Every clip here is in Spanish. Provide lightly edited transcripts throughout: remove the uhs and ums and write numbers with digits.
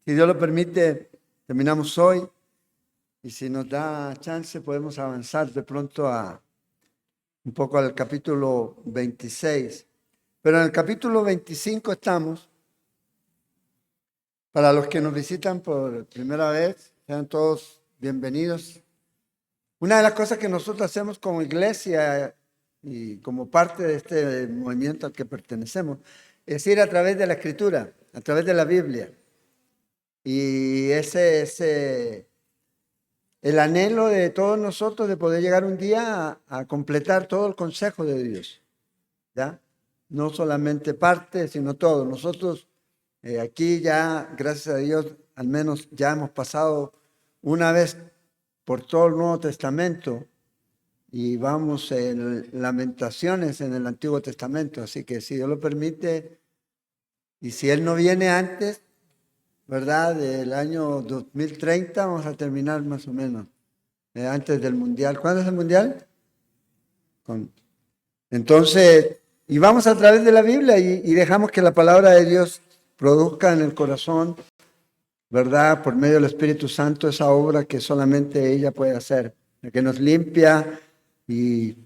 Si Dios lo permite, terminamos hoy y si nos da chance podemos avanzar de pronto a un poco al capítulo 26. Pero en el capítulo 25 estamos. Para los que nos visitan por primera vez, sean todos bienvenidos. Una de las cosas que nosotros hacemos como iglesia y como parte de este movimiento al que pertenecemos es ir a través de la Escritura, a través de la Biblia. Y ese es el anhelo de todos nosotros de poder llegar un día a completar todo el consejo de Dios, ¿ya? No solamente parte, sino todo. Nosotros aquí ya, gracias a Dios, al menos ya hemos pasado una vez por todo el Nuevo Testamento y vamos en Lamentaciones en el Antiguo Testamento. Así que si Dios lo permite, y si Él no viene antes, ¿verdad? Del año 2030 vamos a terminar más o menos antes del Mundial. ¿Cuándo es el Mundial? Entonces, y vamos a través de la Biblia y dejamos que la palabra de Dios produzca en el corazón, ¿verdad? Por medio del Espíritu Santo, esa obra que solamente ella puede hacer, la que nos limpia y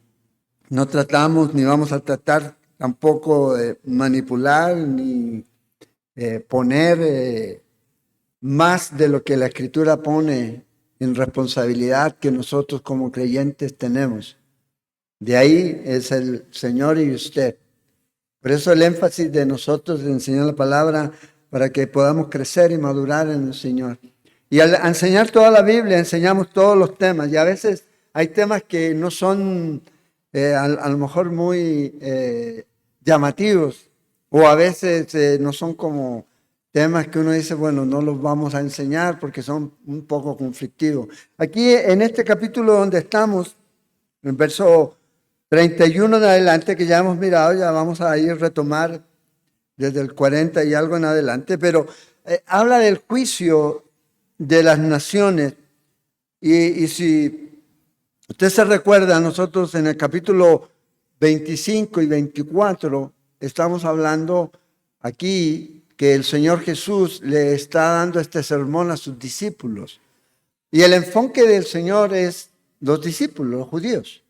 no tratamos ni vamos a tratar tampoco de manipular ni poner más de lo que la Escritura pone en responsabilidad que nosotros como creyentes tenemos. De ahí es el Señor y usted. Por eso el énfasis de nosotros de enseñar la palabra para que podamos crecer y madurar en el Señor. Y al enseñar toda la Biblia, enseñamos todos los temas. Y a veces hay temas que no son a lo mejor muy llamativos. O a veces no son como temas que uno dice, bueno, no los vamos a enseñar porque son un poco conflictivos. Aquí en este capítulo donde estamos, en el verso 31 en adelante, que ya hemos mirado, ya vamos a ir a retomar desde el 40 y algo en adelante, pero habla del juicio de las naciones. Y si usted se recuerda, nosotros en el capítulo 25 y 24 estamos hablando aquí que el Señor Jesús le está dando este sermón a sus discípulos. Y el enfoque del Señor es los discípulos, los judíos.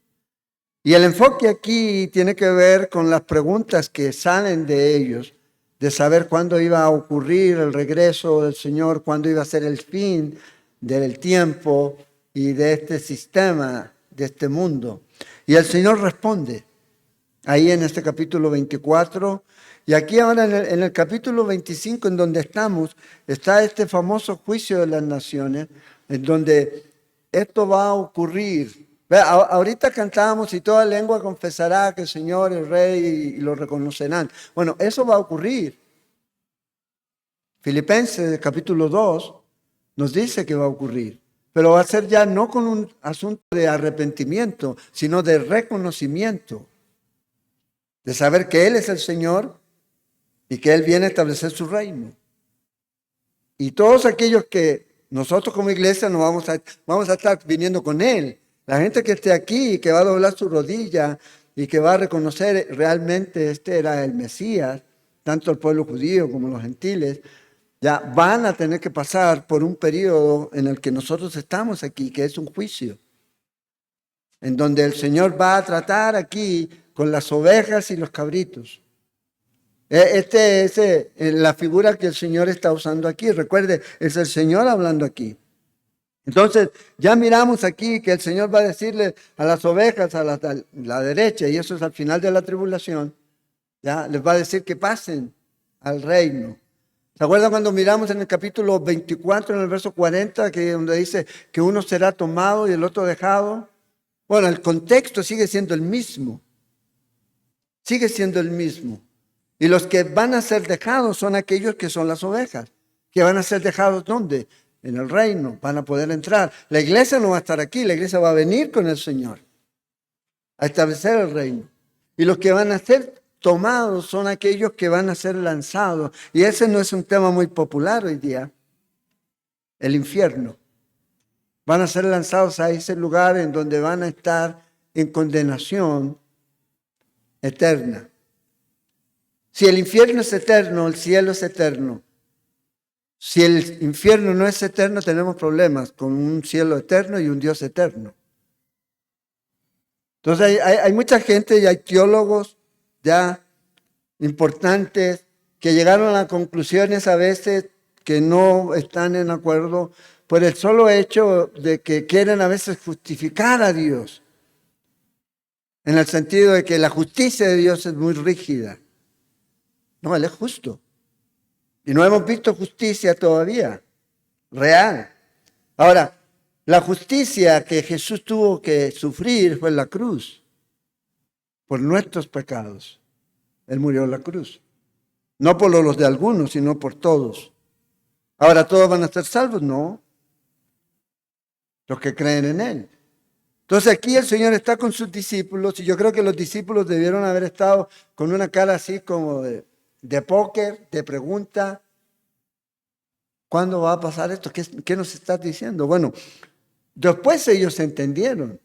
Y el enfoque aquí tiene que ver con las preguntas que salen de ellos, de saber cuándo iba a ocurrir el regreso del Señor, cuándo iba a ser el fin del tiempo y de este sistema, de este mundo. Y el Señor responde ahí en este capítulo 24. Y aquí ahora en el capítulo 25, en donde estamos, está este famoso juicio de las naciones, en donde esto va a ocurrir. Ahorita cantábamos y toda lengua confesará que el Señor es Rey y lo reconocerán. Bueno, eso va a ocurrir. Filipenses capítulo 2 nos dice que va a ocurrir, pero va a ser ya no con un asunto de arrepentimiento, sino de reconocimiento, de saber que Él es el Señor y que Él viene a establecer su reino. Y todos aquellos que nosotros como iglesia nos vamos a estar viniendo con Él. La gente que esté aquí, que va a doblar su rodilla y que va a reconocer realmente este era el Mesías, tanto el pueblo judío como los gentiles, ya van a tener que pasar por un periodo en el que nosotros estamos aquí, que es un juicio, en donde el Señor va a tratar aquí con las ovejas y los cabritos. Este es la figura que el Señor está usando aquí. Recuerde, es el Señor hablando aquí. Entonces, ya miramos aquí que el Señor va a decirle a las ovejas a la derecha, y eso es al final de la tribulación, ya les va a decir que pasen al reino. ¿Se acuerdan cuando miramos en el capítulo 24, en el verso 40, que donde dice que uno será tomado y el otro dejado? Bueno, el contexto sigue siendo el mismo. Sigue siendo el mismo. Y los que van a ser dejados son aquellos que son las ovejas. ¿Que van a ser dejados dónde? En el reino, van a poder entrar. La iglesia no va a estar aquí, la iglesia va a venir con el Señor a establecer el reino. Y los que van a ser tomados son aquellos que van a ser lanzados. Y ese no es un tema muy popular hoy día. El infierno. Van a ser lanzados a ese lugar en donde van a estar en condenación eterna. Si el infierno es eterno, el cielo es eterno. Si el infierno no es eterno, tenemos problemas con un cielo eterno y un Dios eterno. Entonces hay mucha gente y hay teólogos ya importantes que llegaron a conclusiones a veces que no están en acuerdo por el solo hecho de que quieren a veces justificar a Dios, en el sentido de que la justicia de Dios es muy rígida. No, Él es justo. Y no hemos visto justicia todavía, real. Ahora, la justicia que Jesús tuvo que sufrir fue en la cruz, por nuestros pecados. Él murió en la cruz. No por los de algunos, sino por todos. Ahora, ¿todos van a ser salvos? No. Los que creen en Él. Entonces aquí el Señor está con sus discípulos y yo creo que los discípulos debieron haber estado con una cara así como de póker, de pregunta. ¿Cuándo va a pasar esto? ¿Qué nos estás diciendo? Bueno, después ellos entendieron.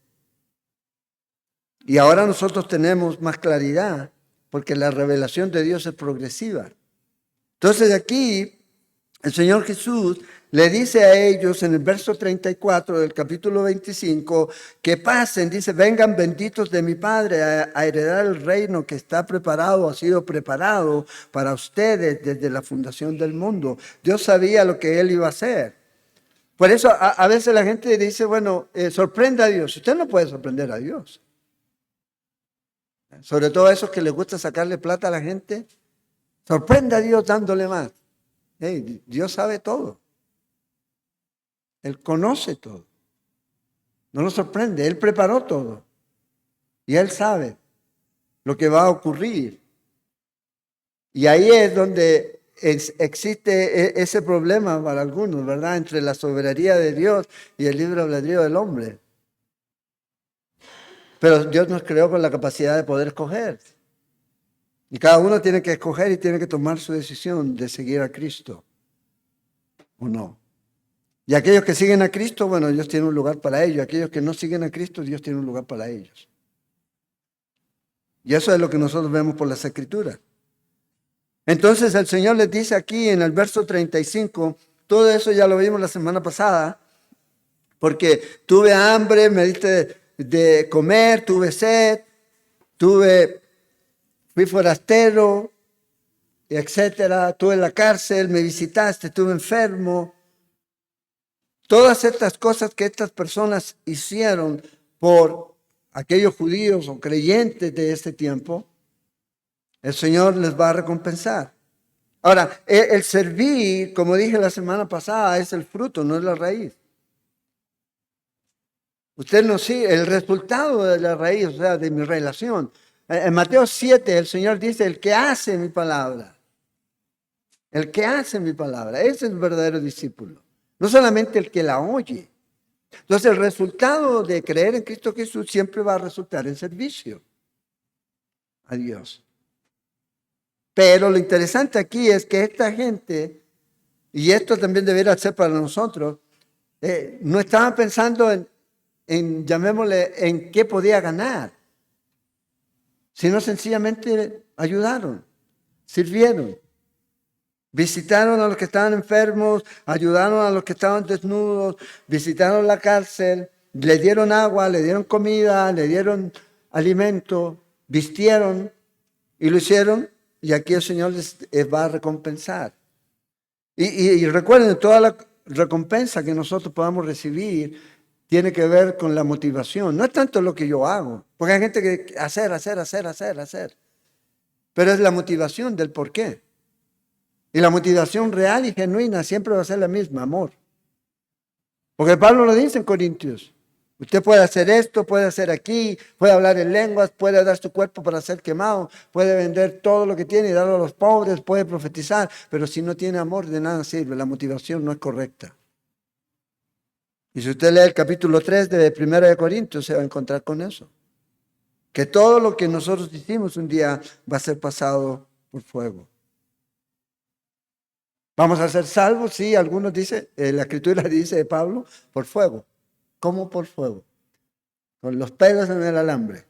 Y ahora nosotros tenemos más claridad porque la revelación de Dios es progresiva. Entonces aquí el Señor Jesús le dice a ellos en el verso 34 del capítulo 25 que pasen, dice, vengan benditos de mi Padre a heredar el reino que está preparado, ha sido preparado para ustedes desde la fundación del mundo. Dios sabía lo que Él iba a hacer. Por eso a veces la gente dice, bueno, sorprenda a Dios. Usted no puede sorprender a Dios. Sobre todo a esos que les gusta sacarle plata a la gente, sorprenda a Dios dándole más. Hey, Dios sabe todo. Él conoce todo. No lo sorprende, Él preparó todo. Y Él sabe lo que va a ocurrir. Y ahí es donde existe ese problema para algunos, ¿verdad? Entre la soberanía de Dios y el libre albedrío del hombre. Pero Dios nos creó con la capacidad de poder escoger. Y cada uno tiene que escoger y tiene que tomar su decisión de seguir a Cristo o no. Y aquellos que siguen a Cristo, bueno, Dios tiene un lugar para ellos. Aquellos que no siguen a Cristo, Dios tiene un lugar para ellos. Y eso es lo que nosotros vemos por las Escrituras. Entonces el Señor les dice aquí en el verso 35, todo eso ya lo vimos la semana pasada, porque tuve hambre, me diste de comer, tuve sed, fui forastero, etcétera, estuve en la cárcel, me visitaste, estuve enfermo. Todas estas cosas que estas personas hicieron por aquellos judíos o creyentes de este tiempo, el Señor les va a recompensar. Ahora, el servir, como dije la semana pasada, es el fruto, no es la raíz. Usted no sigue el resultado de la raíz, o sea, de mi relación. En Mateo 7, el Señor dice, el que hace mi palabra. El que hace mi palabra, ese es el verdadero discípulo. No solamente el que la oye. Entonces el resultado de creer en Cristo Jesús siempre va a resultar en servicio a Dios. Pero lo interesante aquí es que esta gente, y esto también debería ser para nosotros, no estaban pensando llamémosle, en qué podía ganar, sino sencillamente ayudaron, sirvieron. Visitaron a los que estaban enfermos, ayudaron a los que estaban desnudos, visitaron la cárcel, le dieron agua, le dieron comida, le dieron alimento, vistieron y lo hicieron. Y aquí el Señor les va a recompensar. Y recuerden, toda la recompensa que nosotros podamos recibir tiene que ver con la motivación. No es tanto lo que yo hago, porque hay gente que hacer. Pero es la motivación del por qué. Y la motivación real y genuina siempre va a ser la misma, amor. Porque Pablo lo dice en Corintios. Usted puede hacer esto, puede hacer aquí, puede hablar en lenguas, puede dar su cuerpo para ser quemado, puede vender todo lo que tiene y darlo a los pobres, puede profetizar, pero si no tiene amor de nada sirve, la motivación no es correcta. Y si usted lee el capítulo 3 de 1 de Corintios, se va a encontrar con eso. Que todo lo que nosotros hicimos un día va a ser pasado por fuego. ¿Vamos a ser salvos? Sí, algunos dicen, la escritura dice de Pablo, por fuego. ¿Cómo por fuego? Con los pelos en el alambre.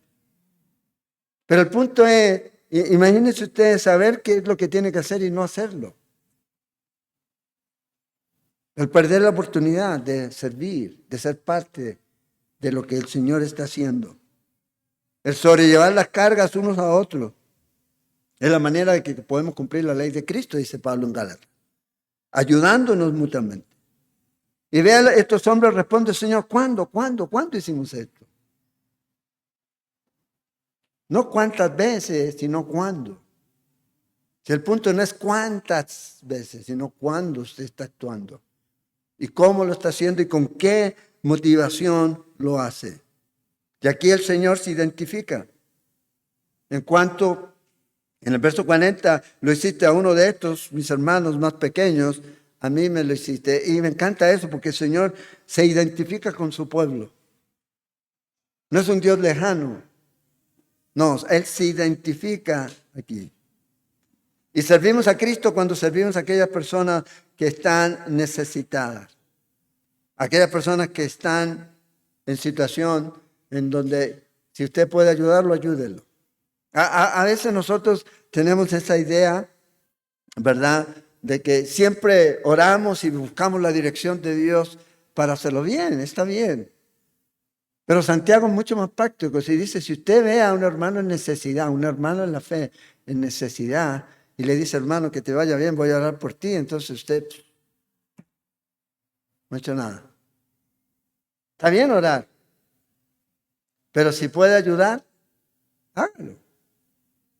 Pero el punto es, imagínense ustedes saber qué es lo que tiene que hacer y no hacerlo. El perder la oportunidad de servir, de ser parte de lo que el Señor está haciendo. El sobrellevar las cargas unos a otros. Es la manera de que podemos cumplir la ley de Cristo, dice Pablo en Gálatas. Ayudándonos mutuamente. Y vean, estos hombres responden, Señor, ¿cuándo hicimos esto? No cuántas veces, sino cuándo. Si el punto no es cuántas veces, sino cuándo usted está actuando. Y cómo lo está haciendo y con qué motivación lo hace. Y aquí el Señor se identifica. En cuanto, en el verso 40, lo hiciste a uno de estos, mis hermanos más pequeños, a mí me lo hiciste. Y me encanta eso porque el Señor se identifica con su pueblo. No es un Dios lejano. No, Él se identifica aquí. Y servimos a Cristo cuando servimos a aquellas personas que están necesitadas. Aquellas personas que están en situación en donde si usted puede ayudarlo, ayúdelo. A veces nosotros tenemos esa idea, ¿verdad?, de que siempre oramos y buscamos la dirección de Dios para hacerlo bien, está bien. Pero Santiago es mucho más práctico. Si dice, si usted ve a un hermano en necesidad, un hermano en la fe en necesidad, y le dice, hermano, que te vaya bien, voy a orar por ti, entonces usted no ha hecho nada. Está bien orar, pero si puede ayudar, hágalo.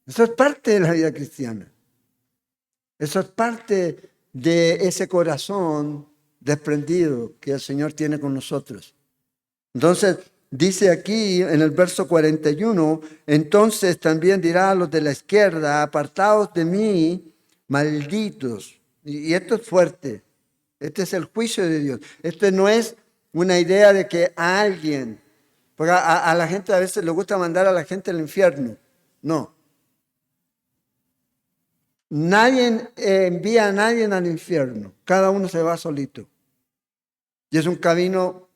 Eso es parte de la vida cristiana. Eso es parte de ese corazón desprendido que el Señor tiene con nosotros. Entonces, dice aquí en el verso 41, entonces también dirá a los de la izquierda, apartaos de mí, malditos. Y esto es fuerte. Este es el juicio de Dios. Este no es una idea de que a alguien, porque a la gente a veces le gusta mandar a la gente al infierno. No. Nadie envía a nadie al infierno. Cada uno se va solito. Y es un camino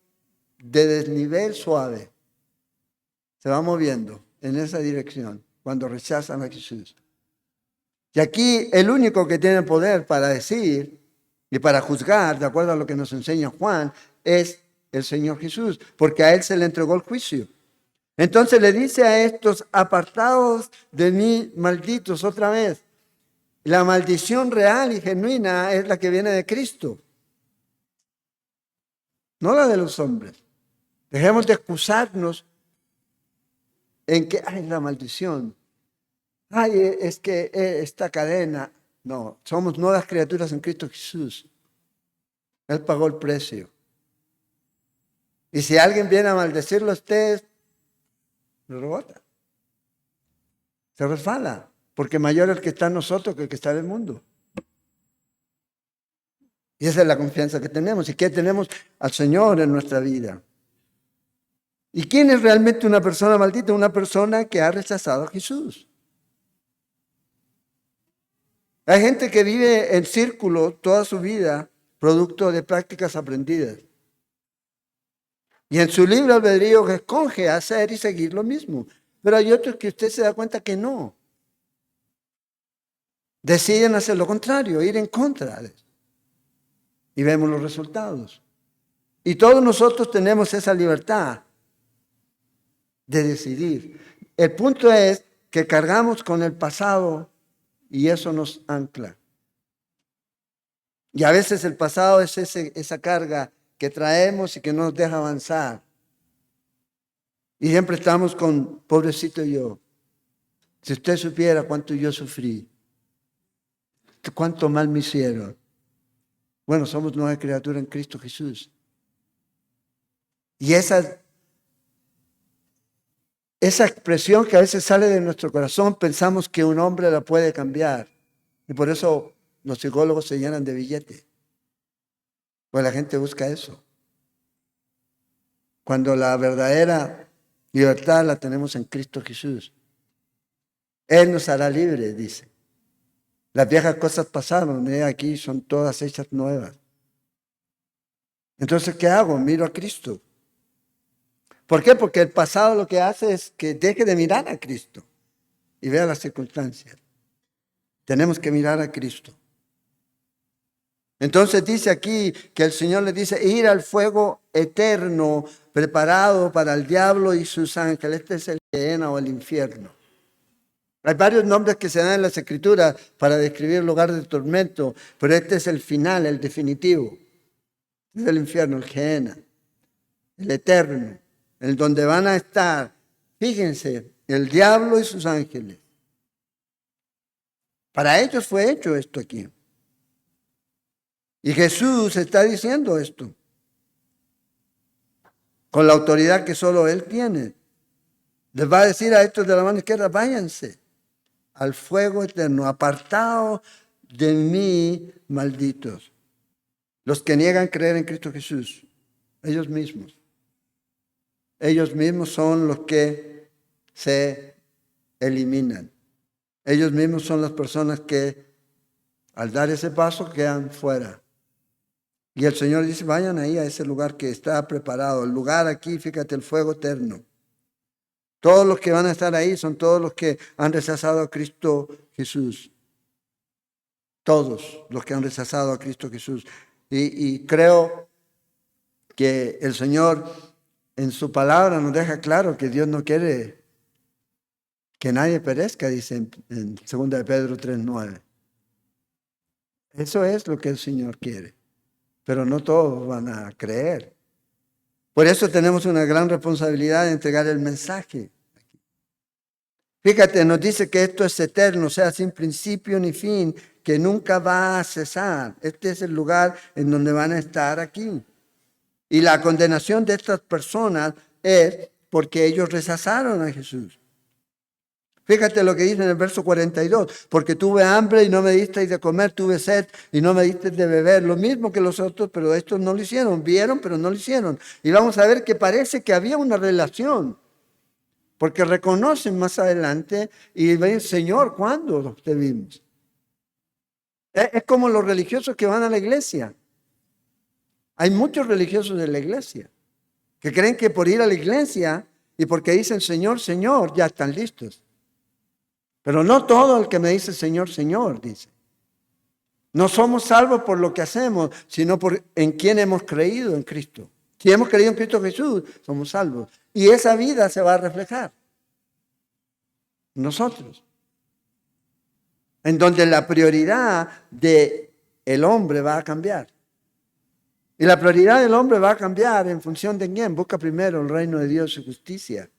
de desnivel suave. Se va moviendo en esa dirección cuando rechazan a Jesús. Y aquí el único que tiene poder para decir y para juzgar, de acuerdo a lo que nos enseña Juan, es el Señor Jesús, porque a Él se le entregó el juicio. Entonces le dice a estos, apartados de mí, malditos, otra vez. La maldición real y genuina es la que viene de Cristo, no la de los hombres. Dejemos de excusarnos en que, ay, la maldición, ay, es que esta cadena. No, somos nuevas criaturas en Cristo Jesús. Él pagó el precio. Y si alguien viene a maldecirlo a usted, lo rebota. Se resbala, porque mayor es el que está en nosotros que el que está en el mundo. Y esa es la confianza que tenemos. Y que tenemos al Señor en nuestra vida. ¿Y quién es realmente una persona maldita? Una persona que ha rechazado a Jesús. Hay gente que vive en círculo toda su vida, producto de prácticas aprendidas. Y en su libre albedrío que escoge hacer y seguir lo mismo. Pero hay otros que usted se da cuenta que no. Deciden hacer lo contrario, ir en contra de eso. Y vemos los resultados. Y todos nosotros tenemos esa libertad de decidir. El punto es que cargamos con el pasado y eso nos ancla. Y a veces el pasado es esa carga que traemos y que no nos deja avanzar. Y siempre estamos con, pobrecito yo. Si usted supiera cuánto yo sufrí, cuánto mal me hicieron. Bueno, somos nueva criatura en Cristo Jesús. Y esa expresión que a veces sale de nuestro corazón, pensamos que un hombre la puede cambiar. Y por eso los psicólogos se llenan de billetes. Pues la gente busca eso. Cuando la verdadera libertad la tenemos en Cristo Jesús. Él nos hará libres, dice. Las viejas cosas pasaron, aquí son todas hechas nuevas. Entonces, ¿qué hago? Miro a Cristo. ¿Por qué? Porque el pasado lo que hace es que deje de mirar a Cristo y vea las circunstancias. Tenemos que mirar a Cristo. Entonces dice aquí que el Señor le dice ir al fuego eterno preparado para el diablo y sus ángeles. Este es el Gehenna o el infierno. Hay varios nombres que se dan en las Escrituras para describir el lugar de tormento, pero este es el final, el definitivo. Es el infierno, el Gehenna, el eterno, el donde van a estar, fíjense, el diablo y sus ángeles. Para ellos fue hecho esto aquí. Y Jesús está diciendo esto con la autoridad que solo Él tiene. Les va a decir a estos de la mano izquierda, váyanse al fuego eterno, apartados de mí, malditos. Los que niegan creer en Cristo Jesús, ellos mismos. Ellos mismos son los que se eliminan. Ellos mismos son las personas que al dar ese paso quedan fuera. Y el Señor dice, vayan ahí a ese lugar que está preparado. El lugar aquí, fíjate, el fuego eterno. Todos los que van a estar ahí son todos los que han rechazado a Cristo Jesús. Todos los que han rechazado a Cristo Jesús. Y creo que el Señor en su palabra nos deja claro que Dios no quiere que nadie perezca, dice en 2 de Pedro 3:9. Eso es lo que el Señor quiere. Pero no todos van a creer. Por eso tenemos una gran responsabilidad de entregar el mensaje. Fíjate, nos dice que esto es eterno, o sea, sin principio ni fin, que nunca va a cesar. Este es el lugar en donde van a estar aquí. Y la condenación de estas personas es porque ellos rechazaron a Jesús. Fíjate lo que dice en el verso 42, porque tuve hambre y no me disteis de comer, tuve sed y no me disteis de beber, lo mismo que los otros, pero estos no lo hicieron, vieron pero no lo hicieron. Y vamos a ver que parece que había una relación, porque reconocen más adelante y ven, Señor, ¿cuándo te vimos? Es como los religiosos que van a la iglesia. Hay muchos religiosos de la iglesia que creen que por ir a la iglesia y porque dicen Señor, Señor, ya están listos. Pero no todo el que me dice Señor, Señor, dice. No somos salvos por lo que hacemos, sino por en quien hemos creído en Cristo. Si hemos creído en Cristo Jesús, somos salvos. Y esa vida se va a reflejar en nosotros. En donde la prioridad del hombre va a cambiar. Y la prioridad del hombre va a cambiar en función de quién. Busca primero el reino de Dios y justicia.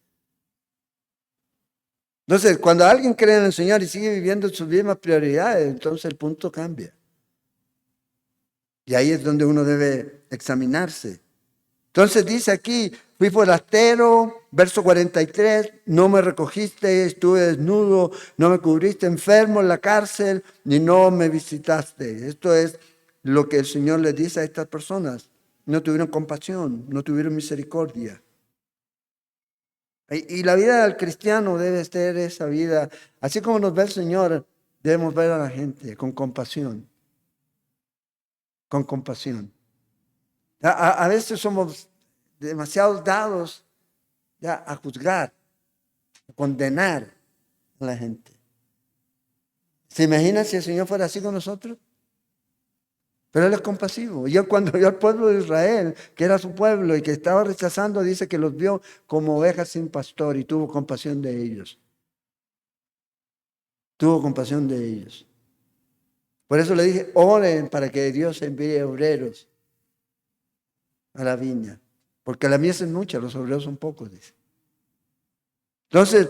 Entonces, cuando alguien cree en el Señor y sigue viviendo sus mismas prioridades, entonces el punto cambia. Y ahí es donde uno debe examinarse. Entonces dice aquí, fui forastero, verso 43, no me recogiste, estuve desnudo, no me cubriste, enfermo en la cárcel, ni no me visitaste. Esto es lo que el Señor le dice a estas personas. No tuvieron compasión, no tuvieron misericordia. Y la vida del cristiano debe ser esa vida. Así como nos ve el Señor, debemos ver a la gente con compasión. Con compasión. A veces somos demasiado dados ya a juzgar, a condenar a la gente. ¿Se imaginan si el Señor fuera así con nosotros? Pero Él es compasivo. Y cuando vio al pueblo de Israel, que era su pueblo y que estaba rechazando, dice que los vio como ovejas sin pastor y tuvo compasión de ellos. Tuvo compasión de ellos. Por eso le dije, oren para que Dios envíe obreros a la viña. Porque la mies es mucha, los obreros son pocos, dice. Entonces,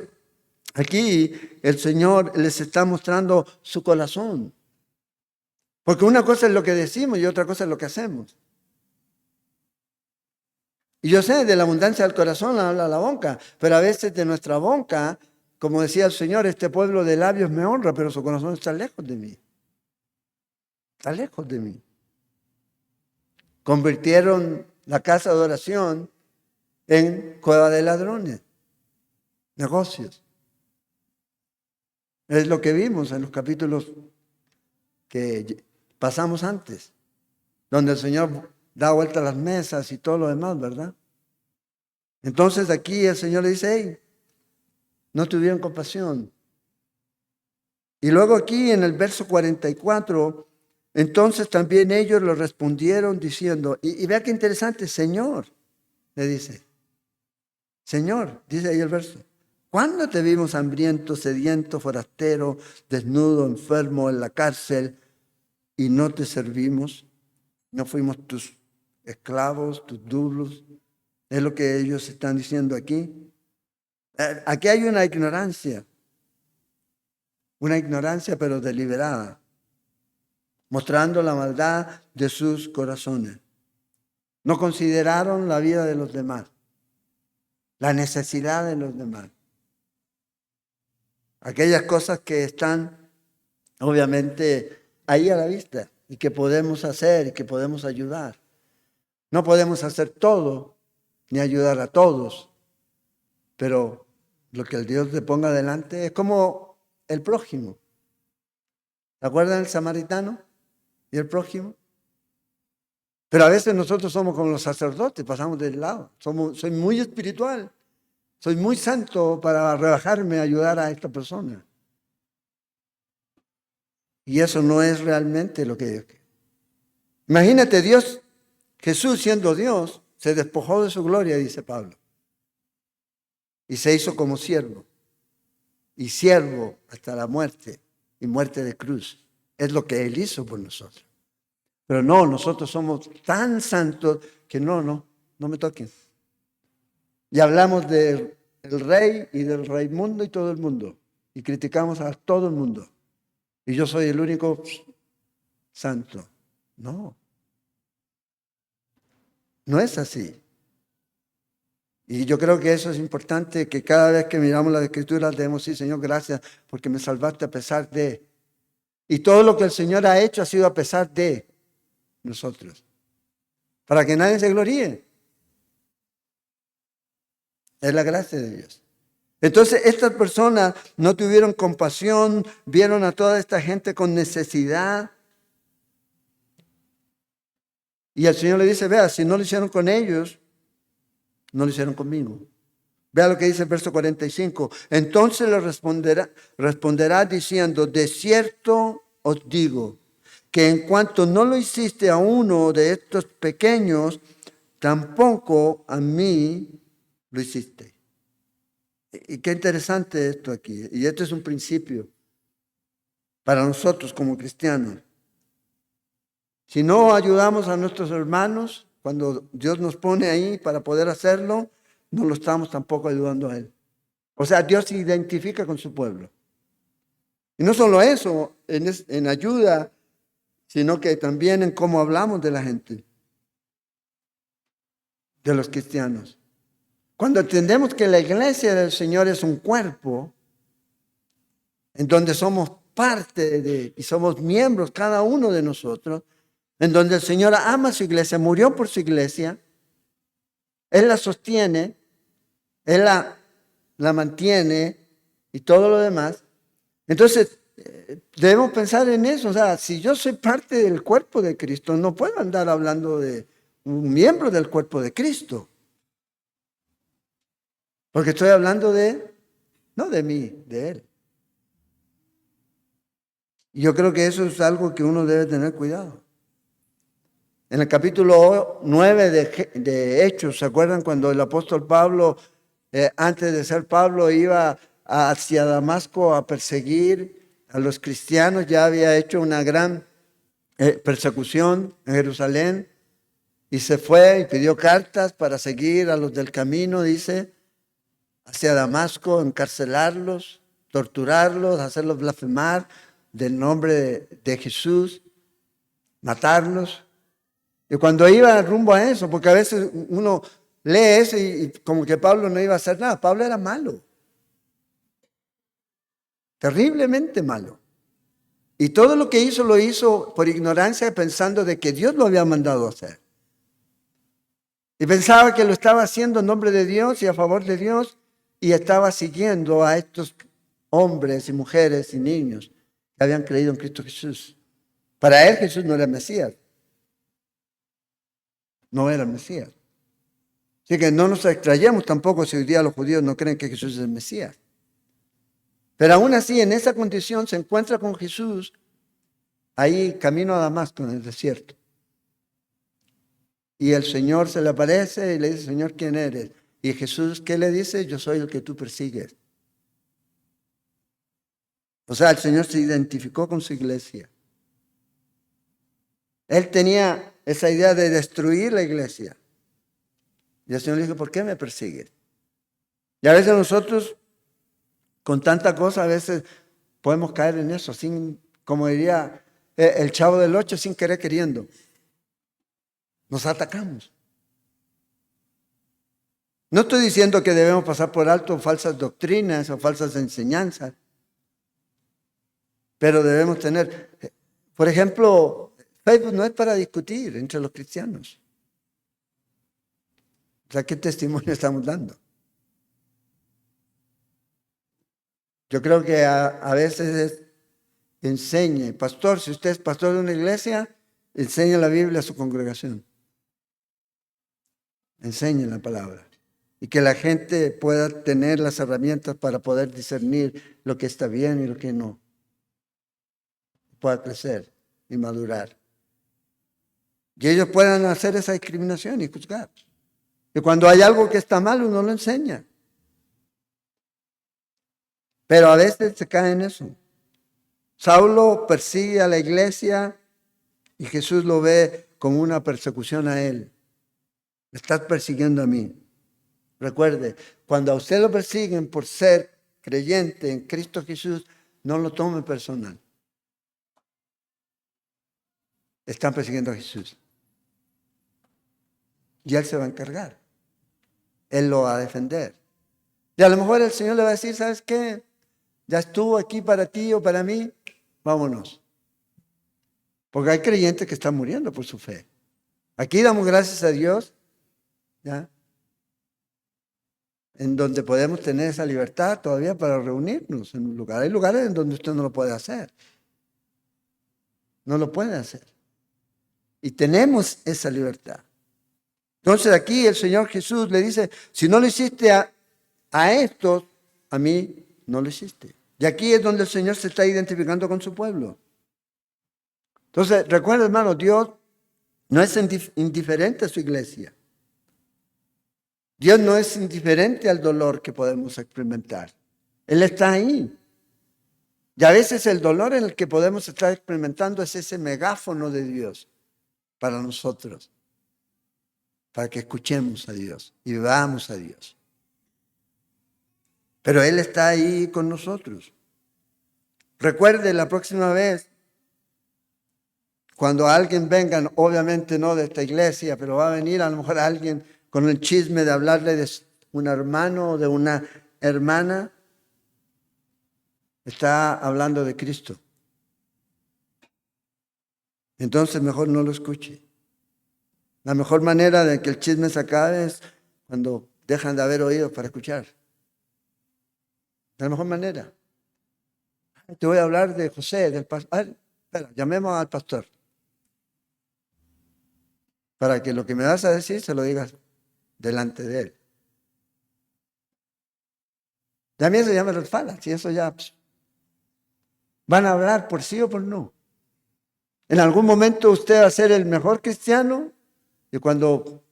aquí el Señor les está mostrando su corazón. Porque una cosa es lo que decimos y otra cosa es lo que hacemos. Y yo sé, de la abundancia del corazón habla la boca, pero a veces de nuestra boca, como decía el Señor, este pueblo de labios me honra, pero su corazón está lejos de mí. Está lejos de mí. Convirtieron la casa de oración en cueva de ladrones, negocios. Es lo que vimos en los capítulos que pasamos antes, donde el Señor da vuelta a las mesas y todo lo demás, ¿verdad? Entonces aquí el Señor le dice, hey, no tuvieron compasión. Y luego aquí en el verso 44 Entonces también ellos le respondieron diciendo, y vea qué interesante, Señor, le dice, Señor, dice ahí el verso, ¿cuándo te vimos hambriento, sediento, forastero, desnudo, enfermo, en la cárcel y no te servimos? ¿No fuimos tus esclavos, tus dulos? Es lo que ellos están diciendo aquí. Aquí hay una ignorancia pero deliberada, mostrando la maldad de sus corazones. No consideraron la vida de los demás, la necesidad de los demás. Aquellas cosas que están obviamente ahí a la vista y que podemos hacer y que podemos ayudar. No podemos hacer todo ni ayudar a todos, pero lo que el Dios le ponga delante es como el prójimo. ¿Se acuerdan del samaritano y el prójimo? Pero a veces nosotros somos como los sacerdotes, pasamos del lado. Soy muy espiritual, soy muy santo para rebajarme a ayudar a esta persona. Y eso no es realmente lo que Dios quiere. Imagínate, Jesús siendo Dios, se despojó de su gloria, dice Pablo. Y se hizo como siervo. Y siervo hasta la muerte, y muerte de cruz. Es lo que Él hizo por nosotros. Pero no, nosotros somos tan santos que no me toquen. Y hablamos del rey y del Raimundo y todo el mundo. Y criticamos a todo el mundo. Y yo soy el único santo. No es así. Y yo creo que eso es importante, que cada vez que miramos las Escrituras debemos decir, Señor, gracias porque me salvaste a pesar de. Y todo lo que el Señor ha hecho ha sido a pesar de nosotros. Para que nadie se gloríe. Es la gracia de Dios. Entonces estas personas no tuvieron compasión, vieron a toda esta gente con necesidad. Y el Señor le dice, vea, si no lo hicieron con ellos, no lo hicieron conmigo. Vea lo que dice el verso 45. Entonces le responderá diciendo, de cierto os digo, que en cuanto no lo hiciste a uno de estos pequeños, tampoco a mí lo hiciste. Y qué interesante esto aquí. Y esto es un principio para nosotros como cristianos. Si no ayudamos a nuestros hermanos, cuando Dios nos pone ahí para poder hacerlo, no lo estamos tampoco ayudando a Él. O sea, Dios se identifica con su pueblo. Y no solo eso, en ayuda, sino que también en cómo hablamos de la gente, de los cristianos. Cuando entendemos que la iglesia del Señor es un cuerpo, en donde somos parte y somos miembros cada uno de nosotros, en donde el Señor ama a su iglesia, murió por su iglesia, Él la sostiene, Él la mantiene y todo lo demás. Entonces, debemos pensar en eso. O sea, si yo soy parte del cuerpo de Cristo, no puedo andar hablando de un miembro del cuerpo de Cristo. Porque estoy hablando no de mí, de Él. Y yo creo que eso es algo que uno debe tener cuidado. En el capítulo 9 de Hechos, ¿se acuerdan cuando el apóstol Pablo, antes de ser Pablo, iba hacia Damasco a perseguir a los cristianos? Ya había hecho una gran persecución en Jerusalén y se fue y pidió cartas para seguir a los del camino, dice, hacia Damasco, encarcelarlos, torturarlos, hacerlos blasfemar del nombre de Jesús, matarlos. Y cuando iba rumbo a eso, porque a veces uno lee eso y como que Pablo no iba a hacer nada. Pablo era malo, terriblemente malo. Y todo lo que hizo lo hizo por ignorancia, pensando de que Dios lo había mandado a hacer. Y pensaba que lo estaba haciendo en nombre de Dios y a favor de Dios, y estaba siguiendo a estos hombres y mujeres y niños que habían creído en Cristo Jesús. Para él Jesús no era el Mesías. No era el Mesías. Así que no nos extrañemos tampoco si hoy día los judíos no creen que Jesús es el Mesías. Pero aún así, en esa condición se encuentra con Jesús ahí camino a Damasco en el desierto. Y el Señor se le aparece y le dice, Señor, ¿quién eres? Y Jesús, ¿qué le dice? Yo soy el que tú persigues. O sea, el Señor se identificó con su iglesia. Él tenía esa idea de destruir la iglesia. Y el Señor le dijo, ¿por qué me persigues? Y a veces nosotros, con tanta cosa, a veces podemos caer en eso, sin, como diría el Chavo del Ocho, sin querer queriendo. Nos atacamos. No estoy diciendo que debemos pasar por alto falsas doctrinas o falsas enseñanzas, pero debemos tener, por ejemplo, Facebook no es para discutir entre los cristianos. O sea, ¿qué testimonio estamos dando? Yo creo que a veces enseñe, pastor, si usted es pastor de una iglesia, enseñe la Biblia a su congregación. Enseñe la palabra. Y que la gente pueda tener las herramientas para poder discernir lo que está bien y lo que no. Pueda crecer y madurar. Y ellos puedan hacer esa discriminación y juzgar. Y cuando hay algo que está mal, uno lo enseña. Pero a veces se cae en eso. Saulo persigue a la iglesia y Jesús lo ve como una persecución a él. Me estás persiguiendo a mí. Recuerde, cuando a usted lo persiguen por ser creyente en Cristo Jesús, no lo tome personal. Están persiguiendo a Jesús. Y Él se va a encargar. Él lo va a defender. Y a lo mejor el Señor le va a decir, ¿sabes qué? Ya estuvo aquí para ti o para mí, vámonos. Porque hay creyentes que están muriendo por su fe. Aquí damos gracias a Dios, ¿ya? En donde podemos tener esa libertad todavía para reunirnos en un lugar. Hay lugares en donde usted no lo puede hacer. No lo puede hacer. Y tenemos esa libertad. Entonces aquí el Señor Jesús le dice, si no lo hiciste a estos, a mí no lo hiciste. Y aquí es donde el Señor se está identificando con su pueblo. Entonces, recuerda, hermano, Dios no es indiferente a su iglesia. Dios no es indiferente al dolor que podemos experimentar. Él está ahí. Y a veces el dolor en el que podemos estar experimentando es ese megáfono de Dios para nosotros, para que escuchemos a Dios y veamos a Dios. Pero Él está ahí con nosotros. Recuerde la próxima vez, cuando alguien venga, obviamente no de esta iglesia, pero va a venir a lo mejor alguien con el chisme de hablarle de un hermano o de una hermana, está hablando de Cristo. Entonces mejor no lo escuche. La mejor manera de que el chisme se acabe es cuando dejan de haber oídos para escuchar. La mejor manera. Te voy a hablar de José, del pastor. Espera, llamemos al pastor. Para que lo que me vas a decir se lo digas delante de él. También se llama los falas, y eso ya van a hablar por sí o por no. En algún momento usted va a ser el mejor cristiano y cuando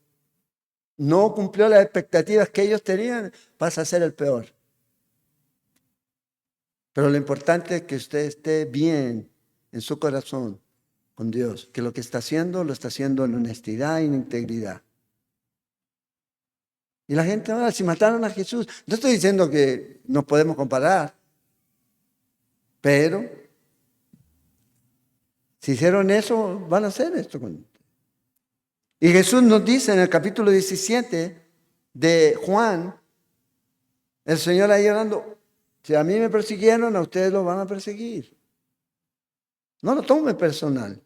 no cumplió las expectativas que ellos tenían, pasa a ser el peor. Pero lo importante es que usted esté bien en su corazón con Dios, que lo que está haciendo, lo está haciendo en honestidad y en integridad. Y la gente ahora, si mataron a Jesús, no estoy diciendo que nos podemos comparar, pero si hicieron eso, van a hacer esto. Y Jesús nos dice en el capítulo 17 de Juan, el Señor ahí orando, si a mí me persiguieron, a ustedes lo van a perseguir. No lo tome personal.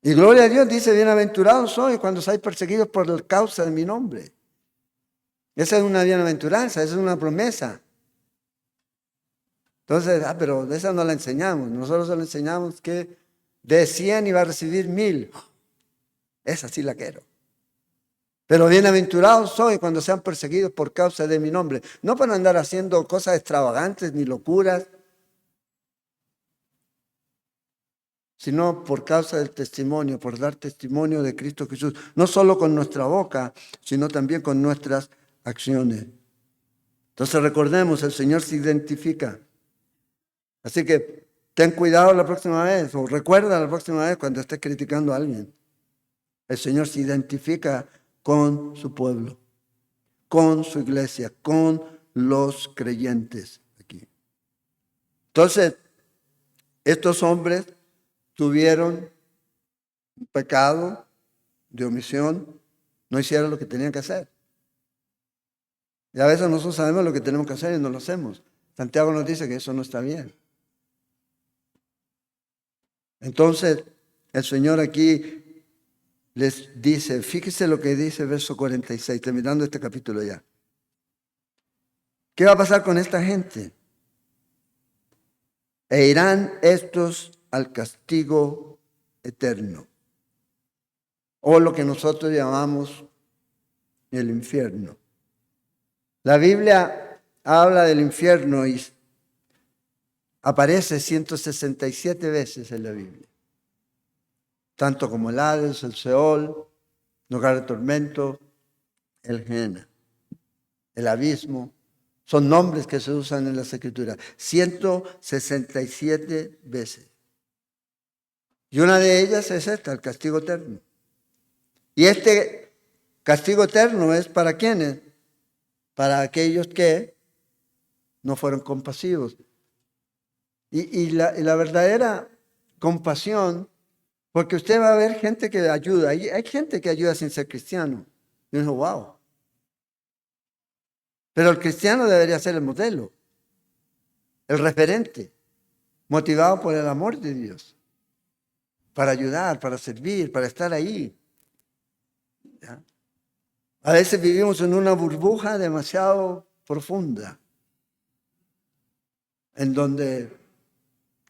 Y gloria a Dios dice, bienaventurados sois cuando seáis perseguidos por la causa de mi nombre. Esa es una bienaventuranza, esa es una promesa. Entonces, pero de esa no la enseñamos. Nosotros solo enseñamos que de 100 iba a recibir 1000. Esa sí la quiero. Pero bienaventurados soy cuando sean perseguidos por causa de mi nombre. No para andar haciendo cosas extravagantes ni locuras. sino por causa del testimonio, por dar testimonio de Cristo Jesús, no solo con nuestra boca, sino también con nuestras acciones. Entonces recordemos, el Señor se identifica. Así que ten cuidado la próxima vez, o recuerda la próxima vez cuando estés criticando a alguien. El Señor se identifica con su pueblo, con su iglesia, con los creyentes aquí. Entonces, estos hombres tuvieron un pecado de omisión, no hicieron lo que tenían que hacer. Y a veces nosotros sabemos lo que tenemos que hacer y no lo hacemos. Santiago nos dice que eso no está bien. Entonces, el Señor aquí les dice, fíjese lo que dice verso 46, terminando este capítulo ya. ¿Qué va a pasar con esta gente? E irán estos al castigo eterno, o lo que nosotros llamamos el infierno. La Biblia habla del infierno y aparece 167 veces en la Biblia, tanto como el Hades, el Seol, lugar de tormento, el Gehenna, el abismo. Son nombres que se usan en las Escrituras, 167 veces. Y una de ellas es esta, el castigo eterno. Y este castigo eterno es ¿para quiénes? Para aquellos que no fueron compasivos. Y la verdadera compasión, porque usted va a ver gente que ayuda. Hay gente que ayuda sin ser cristiano. Y uno dice, wow. Pero el cristiano debería ser el modelo, el referente, motivado por el amor de Dios, para ayudar, para servir, para estar ahí. ¿Ya? A veces vivimos en una burbuja demasiado profunda, en donde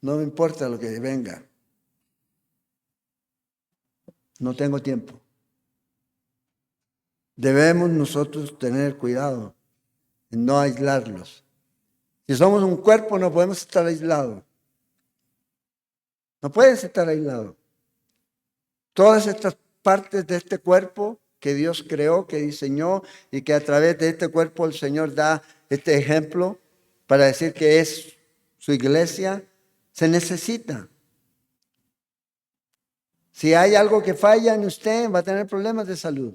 no me importa lo que venga. No tengo tiempo. Debemos nosotros tener cuidado en no aislarlos. Si somos un cuerpo, no podemos estar aislados. No puedes estar aislado. Todas estas partes de este cuerpo que Dios creó, que diseñó y que a través de este cuerpo el Señor da este ejemplo para decir que es su iglesia, se necesita. Si hay algo que falla en usted, va a tener problemas de salud.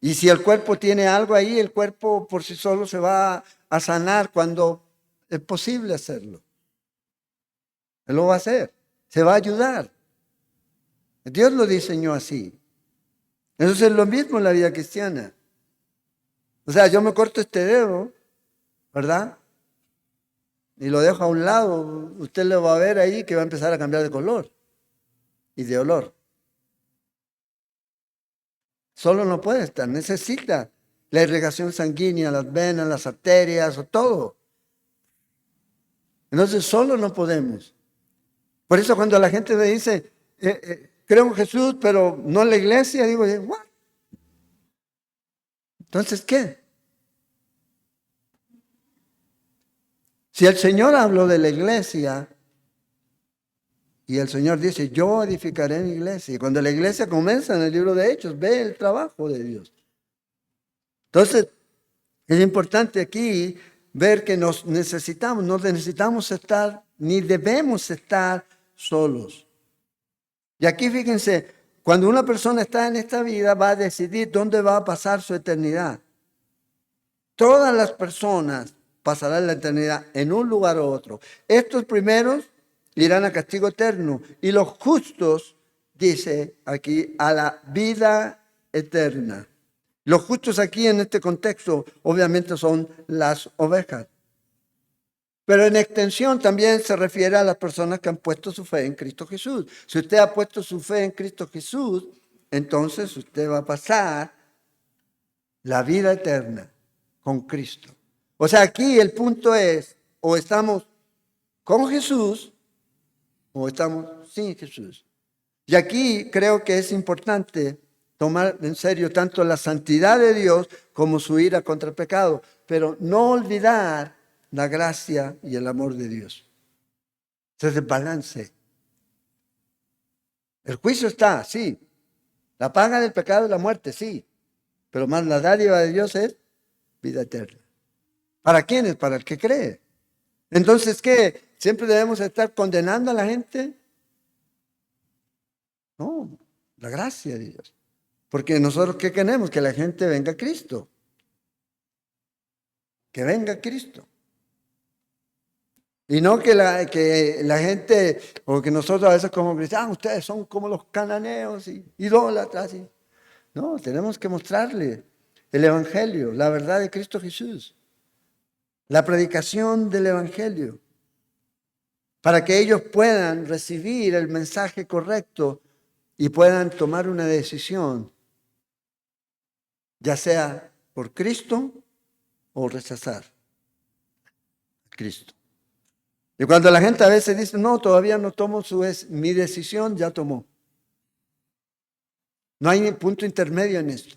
Y si el cuerpo tiene algo ahí, el cuerpo por sí solo se va a sanar cuando es posible hacerlo. Él lo va a hacer, se va a ayudar. Dios lo diseñó así. Entonces es lo mismo en la vida cristiana. O sea, yo me corto este dedo, ¿verdad? Y lo dejo a un lado, usted lo va a ver ahí que va a empezar a cambiar de color y de olor. Solo no puede estar, necesita la irrigación sanguínea, las venas, las arterias, o todo. Entonces solo no podemos. Por eso cuando la gente me dice, creo en Jesús, pero no en la iglesia, digo, ¿what? Entonces, ¿qué? Si el Señor habló de la iglesia, y el Señor dice, yo edificaré mi iglesia. Y cuando la iglesia comienza en el libro de Hechos, ve el trabajo de Dios. Entonces, es importante aquí ver que no necesitamos estar, ni debemos estar solos. Y aquí fíjense, cuando una persona está en esta vida, va a decidir dónde va a pasar su eternidad. Todas las personas pasarán la eternidad en un lugar u otro. Estos primeros irán a castigo eterno y los justos, dice aquí, a la vida eterna. Los justos aquí en este contexto obviamente son las ovejas. Pero en extensión también se refiere a las personas que han puesto su fe en Cristo Jesús. Si usted ha puesto su fe en Cristo Jesús, entonces usted va a pasar la vida eterna con Cristo. O sea, aquí el punto es, o estamos con Jesús o estamos sin Jesús. Y aquí creo que es importante tomar en serio tanto la santidad de Dios como su ira contra el pecado, pero no olvidar la gracia y el amor de Dios. Ese es el balance. El juicio está, sí. La paga del pecado es la muerte, sí. Pero más la dádiva de Dios es vida eterna. ¿Para quién es? Para el que cree. Entonces, ¿qué? ¿Siempre debemos estar condenando a la gente? No, la gracia de Dios. Porque nosotros, ¿qué queremos? Que la gente venga a Cristo. Que venga a Cristo. Y no que la gente, o que nosotros a veces como cristianos, ustedes son como los cananeos y idólatras. No, tenemos que mostrarle el Evangelio, la verdad de Cristo Jesús. La predicación del Evangelio. Para que ellos puedan recibir el mensaje correcto y puedan tomar una decisión, ya sea por Cristo o rechazar a Cristo. Y cuando la gente a veces dice, no, todavía no tomo mi decisión, ya tomó. No hay punto intermedio en esto.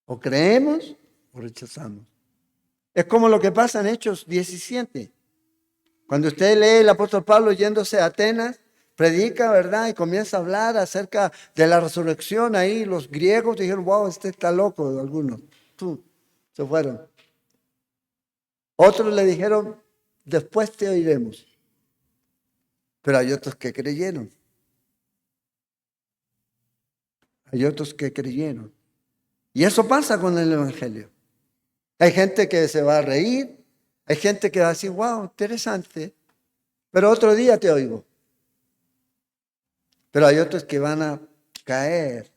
O creemos o rechazamos. Es como lo que pasa en Hechos 17. Cuando usted lee el apóstol Pablo yéndose a Atenas, predica, ¿verdad? Y comienza a hablar acerca de la resurrección. Ahí los griegos dijeron, wow, este está loco, algunos. Se fueron. Otros le dijeron, después te oiremos. Pero hay otros que creyeron. Hay otros que creyeron. Y eso pasa con el Evangelio. Hay gente que se va a reír. Hay gente que va a decir, wow, interesante. Pero otro día te oigo. Pero hay otros que van a caer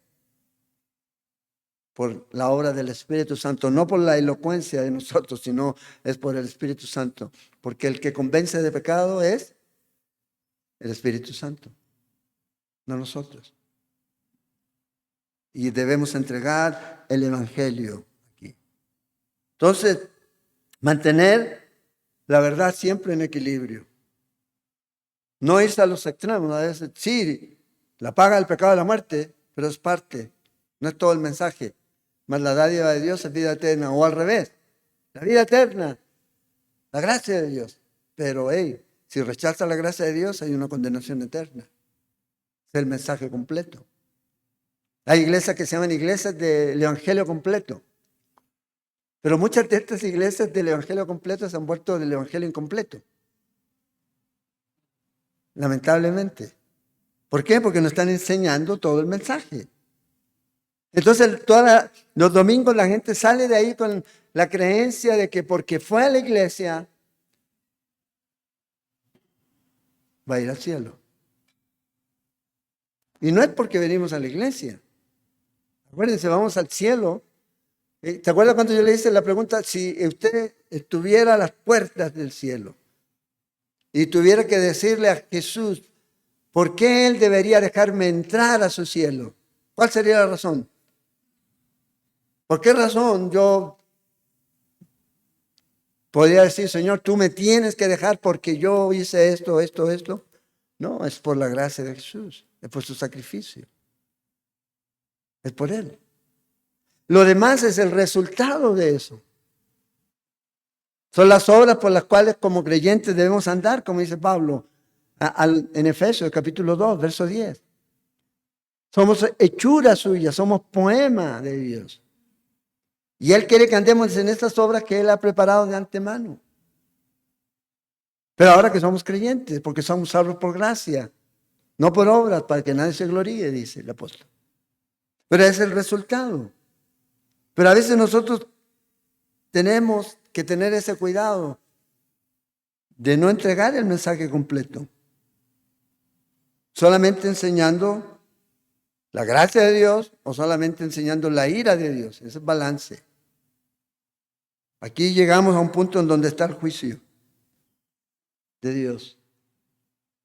por la obra del Espíritu Santo, no por la elocuencia de nosotros, sino es por el Espíritu Santo. Porque el que convence de pecado es el Espíritu Santo, no nosotros. Y debemos entregar el Evangelio aquí. Entonces, mantener la verdad siempre en equilibrio. No irse a los extremos. A veces, sí, la paga del pecado de la muerte, pero es parte, no es todo el mensaje. Mas la dádiva de Dios es vida eterna, o al revés, la vida eterna, la gracia de Dios. Pero, si rechaza la gracia de Dios, hay una condenación eterna. Es el mensaje completo. Hay iglesias que se llaman iglesias del Evangelio completo. Pero muchas de estas iglesias del Evangelio completo se han vuelto del Evangelio incompleto. Lamentablemente. ¿Por qué? Porque no están enseñando todo el mensaje. Entonces, los domingos la gente sale de ahí con la creencia de que porque fue a la iglesia, va a ir al cielo. Y no es porque venimos a la iglesia. Acuérdense, vamos al cielo. ¿Te acuerdas cuando yo le hice la pregunta? Si usted estuviera a las puertas del cielo y tuviera que decirle a Jesús, ¿por qué Él debería dejarme entrar a su cielo? ¿Cuál sería la razón? ¿Por qué razón yo podría decir, Señor, tú me tienes que dejar porque yo hice esto, esto, esto? No, es por la gracia de Jesús, es por su sacrificio. Es por Él. Lo demás es el resultado de eso. Son las obras por las cuales como creyentes debemos andar, como dice Pablo en Efesios capítulo 2, verso 10. Somos hechura suya, somos poema de Dios. Y Él quiere que andemos en estas obras que Él ha preparado de antemano. Pero ahora que somos creyentes, porque somos salvos por gracia, no por obras, para que nadie se gloríe, dice el apóstol. Pero es el resultado. Pero a veces nosotros tenemos que tener ese cuidado de no entregar el mensaje completo. Solamente enseñando la gracia de Dios o solamente enseñando la ira de Dios. Ese es balance. Aquí llegamos a un punto en donde está el juicio de Dios.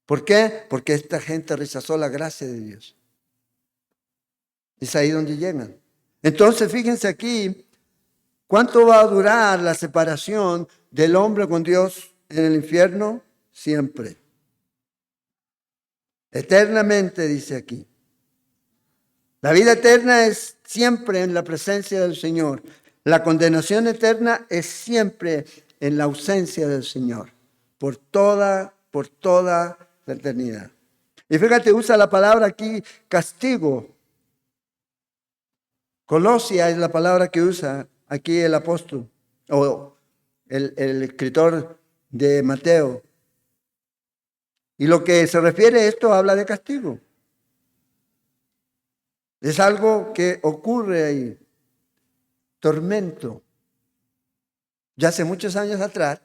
¿Por qué? Porque esta gente rechazó la gracia de Dios. Es ahí donde llegan. Entonces, fíjense aquí, ¿cuánto va a durar la separación del hombre con Dios en el infierno? Siempre. Eternamente, dice aquí. La vida eterna es siempre en la presencia del Señor. La condenación eterna es siempre en la ausencia del Señor. por toda la eternidad. Y fíjate, usa la palabra aquí, castigo. Colosia es la palabra que usa aquí el apóstol, o el escritor de Mateo. Y lo que se refiere a esto habla de castigo. Es algo que ocurre ahí. Tormento. Ya hace muchos años atrás,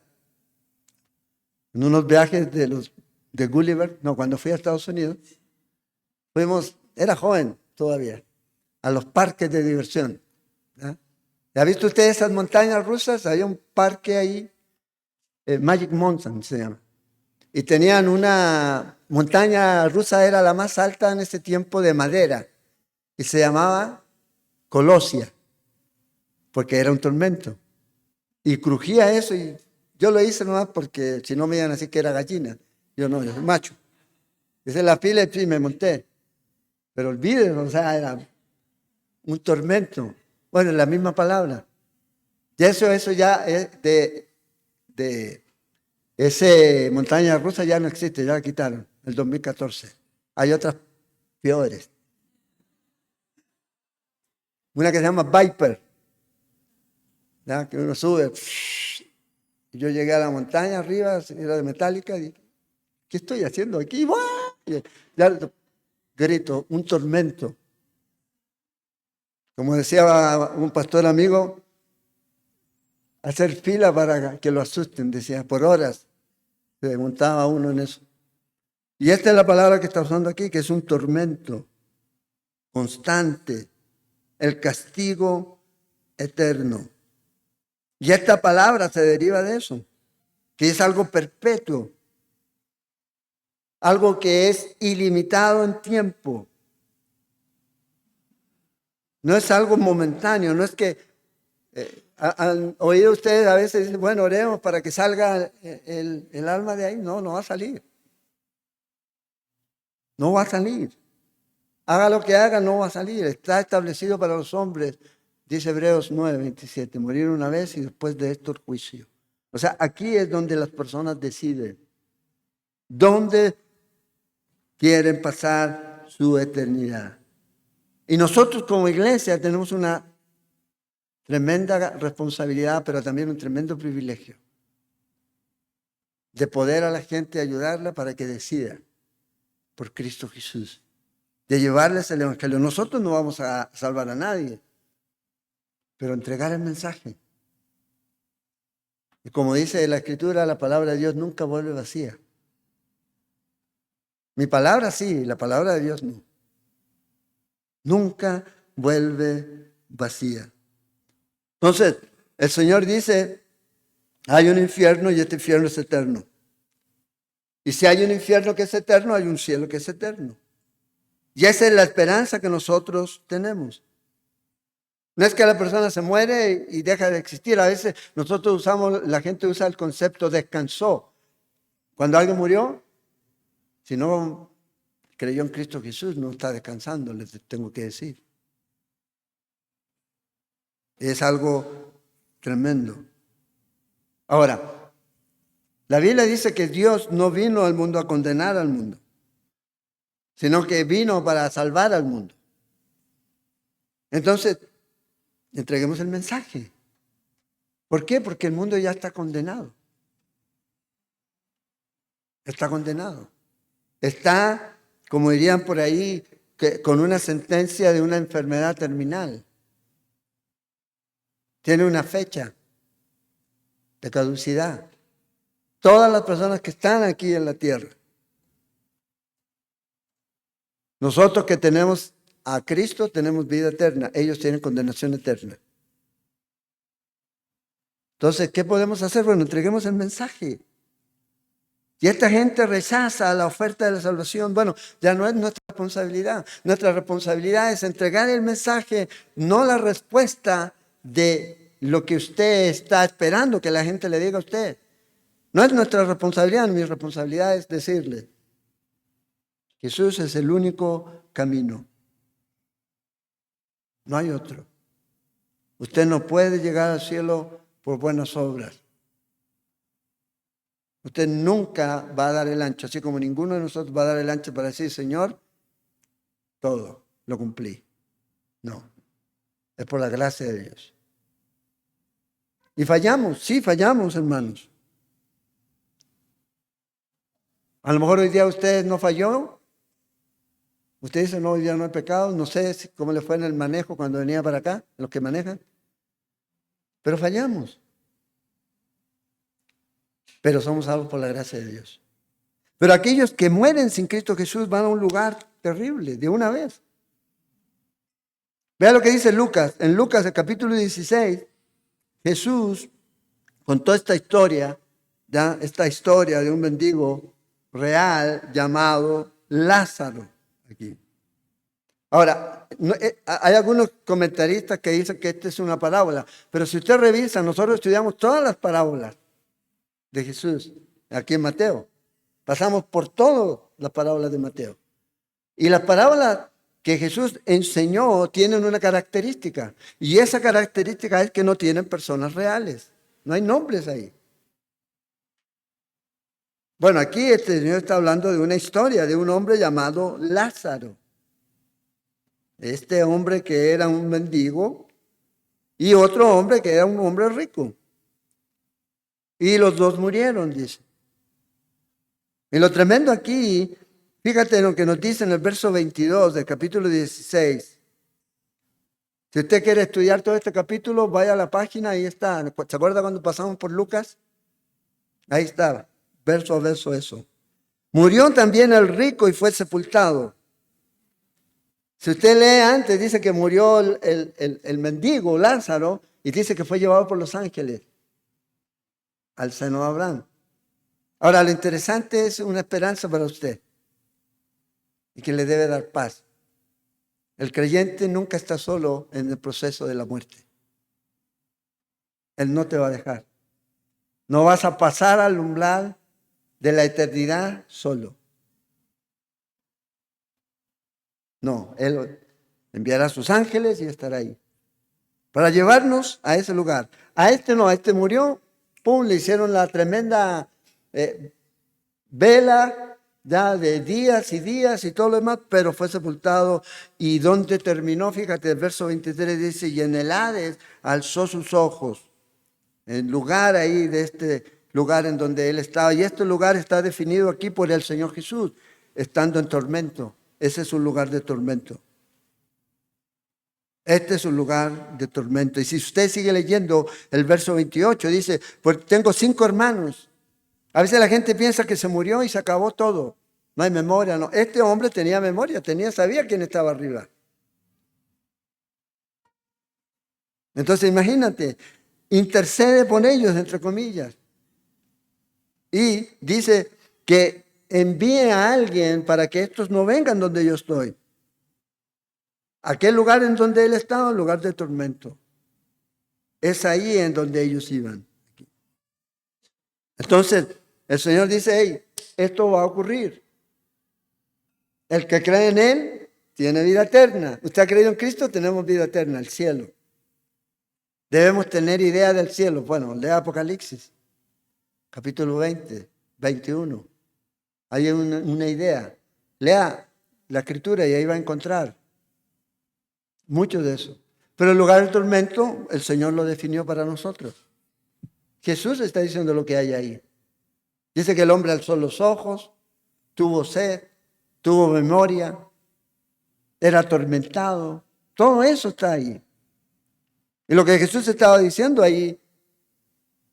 en unos viajes de Gulliver, no, cuando fui a Estados Unidos, era joven todavía, a los parques de diversión. ¿Ya? ¿Ha visto usted esas montañas rusas? Había un parque ahí, Magic Mountain se llama. Y tenían una montaña rusa, era la más alta en ese tiempo de madera. Y se llamaba Colosia, porque era un tormento. Y crujía eso, y yo lo hice nomás porque si no me iban a decir que era gallina. Yo no, yo soy macho. Hice la fila y me monté. Pero olvídenlo, o sea, era un tormento. Bueno, es la misma palabra. Y eso ya es de ese montaña rusa ya no existe, ya la quitaron, el 2014. Hay otras peores. Una que se llama Viper, ¿ya? Que uno sube. Y yo llegué a la montaña arriba, era de metálica, y ¿qué estoy haciendo aquí? Y ya grito, un tormento. Como decía un pastor amigo, hacer fila para que lo asusten, decía, por horas se montaba uno en eso. Y esta es la palabra que está usando aquí, que es un tormento constante, el castigo eterno. Y esta palabra se deriva de eso, que es algo perpetuo, algo que es ilimitado en tiempo. No es algo momentáneo, no es que han oído ustedes a veces, dicen, bueno, oremos para que salga el alma de ahí. No, no va a salir. No va a salir. Haga lo que haga, no va a salir. Está establecido para los hombres, dice Hebreos 9:27, morir una vez y después de esto el juicio. O sea, aquí es donde las personas deciden dónde quieren pasar su eternidad. Y nosotros como iglesia tenemos una tremenda responsabilidad, pero también un tremendo privilegio de poder a la gente ayudarla para que decida por Cristo Jesús, de llevarles el Evangelio. Nosotros no vamos a salvar a nadie, pero entregar el mensaje. Y como dice la Escritura, la palabra de Dios nunca vuelve vacía. Mi palabra sí, la palabra de Dios no. Nunca vuelve vacía. Entonces, el Señor dice, hay un infierno y este infierno es eterno. Y si hay un infierno que es eterno, hay un cielo que es eterno. Y esa es la esperanza que nosotros tenemos. No es que la persona se muere y deja de existir. A veces la gente usa el concepto descansó. Cuando alguien murió, si no creyó en Cristo Jesús, no está descansando, les tengo que decir. Es algo tremendo. Ahora, la Biblia dice que Dios no vino al mundo a condenar al mundo, sino que vino para salvar al mundo. Entonces, entreguemos el mensaje. ¿Por qué? Porque el mundo ya está condenado. Está condenado. Está, como dirían por ahí, con una sentencia de una enfermedad terminal. Tiene una fecha de caducidad. Todas las personas que están aquí en la tierra. Nosotros que tenemos a Cristo tenemos vida eterna. Ellos tienen condenación eterna. Entonces, ¿qué podemos hacer? Bueno, entreguemos el mensaje. Y esta gente rechaza la oferta de la salvación. Bueno, ya no es nuestra responsabilidad. Nuestra responsabilidad es entregar el mensaje, no la respuesta de lo que usted está esperando que la gente le diga a usted. No es nuestra responsabilidad, mi responsabilidad es decirle, Jesús es el único camino. No hay otro. Usted no puede llegar al cielo por buenas obras. Usted nunca va a dar el ancho, así como ninguno de nosotros va a dar el ancho para decir, Señor, todo lo cumplí. No, es por la gracia de Dios. Y fallamos, sí, fallamos, hermanos. A lo mejor hoy día usted no falló. Usted dice, no, hoy día no hay pecado. No sé cómo le fue en el manejo cuando venía para acá, los que manejan. Pero fallamos. Pero somos salvos por la gracia de Dios. Pero aquellos que mueren sin Cristo Jesús van a un lugar terrible, de una vez. Vea lo que dice Lucas. En Lucas, el capítulo 16, Jesús contó esta historia, ¿ya? Esta historia de un mendigo real llamado Lázaro. Aquí. Ahora, hay algunos comentaristas que dicen que esta es una parábola, pero si usted revisa, nosotros estudiamos todas las parábolas de Jesús aquí en Mateo. Pasamos por todas las parábolas de Mateo. Y las parábolas que Jesús enseñó tienen una característica, y esa característica es que no tienen personas reales. No hay nombres ahí. Bueno, aquí este señor está hablando de una historia de un hombre llamado Lázaro. Este hombre que era un mendigo y otro hombre que era un hombre rico. Y los dos murieron, dice. Y lo tremendo aquí, fíjate lo que nos dice en el verso 22 del capítulo 16. Si usted quiere estudiar todo este capítulo, vaya a la página, ahí está. ¿Se acuerda cuando pasamos por Lucas? Ahí está, verso a verso eso. Murió también el rico y fue sepultado. Si usted lee antes, dice que murió el mendigo Lázaro y dice que fue llevado por los ángeles al seno de Abraham. Ahora, lo interesante es una esperanza para usted y que le debe dar paz. El creyente nunca está solo en el proceso de la muerte. Él no te va a dejar. No vas a pasar al umbral de la eternidad solo. No, Él enviará a sus ángeles y estará ahí para llevarnos a ese lugar. A este no, a este murió, pum, le hicieron la tremenda vela ya de días y días y todo lo demás, pero fue sepultado. ¿Y dónde terminó? Fíjate, el verso 23 dice, y en el Hades alzó sus ojos, el lugar ahí de este lugar en donde él estaba. Y este lugar está definido aquí por el Señor Jesús, estando en tormento. Ese es un lugar de tormento. Este es un lugar de tormento. Y si usted sigue leyendo el verso 28, dice, pues tengo 5 hermanos. A veces la gente piensa que se murió y se acabó todo. No hay memoria, no. Este hombre tenía memoria, sabía quién estaba arriba. Entonces imagínate, intercede por ellos, entre comillas. Y dice que envíe a alguien para que estos no vengan donde yo estoy. Aquel lugar en donde él estaba, un lugar de tormento. Es ahí en donde ellos iban. Entonces, el Señor dice, hey, esto va a ocurrir. El que cree en Él tiene vida eterna. ¿Usted ha creído en Cristo? Tenemos vida eterna, el cielo. Debemos tener idea del cielo. Bueno, lea Apocalipsis, capítulo 20, 21. Hay una idea. Lea la Escritura y ahí va a encontrar mucho de eso. Pero el lugar del tormento, el Señor lo definió para nosotros. Jesús está diciendo lo que hay ahí. Dice que el hombre alzó los ojos, tuvo sed, tuvo memoria, era atormentado. Todo eso está ahí. Y lo que Jesús estaba diciendo ahí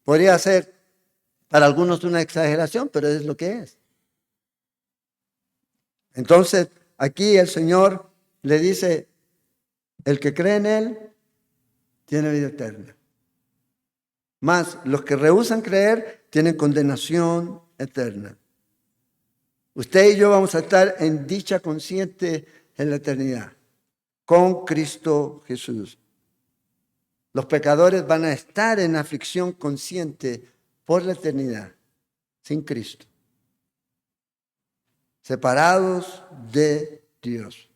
podría ser para algunos una exageración, pero es lo que es. Entonces, aquí el Señor le dice, el que cree en Él tiene vida eterna. Más, los que rehúsan creer tienen condenación eterna. Usted y yo vamos a estar en dicha consciente en la eternidad, con Cristo Jesús. Los pecadores van a estar en aflicción consciente por la eternidad, sin Cristo. Separados de Dios.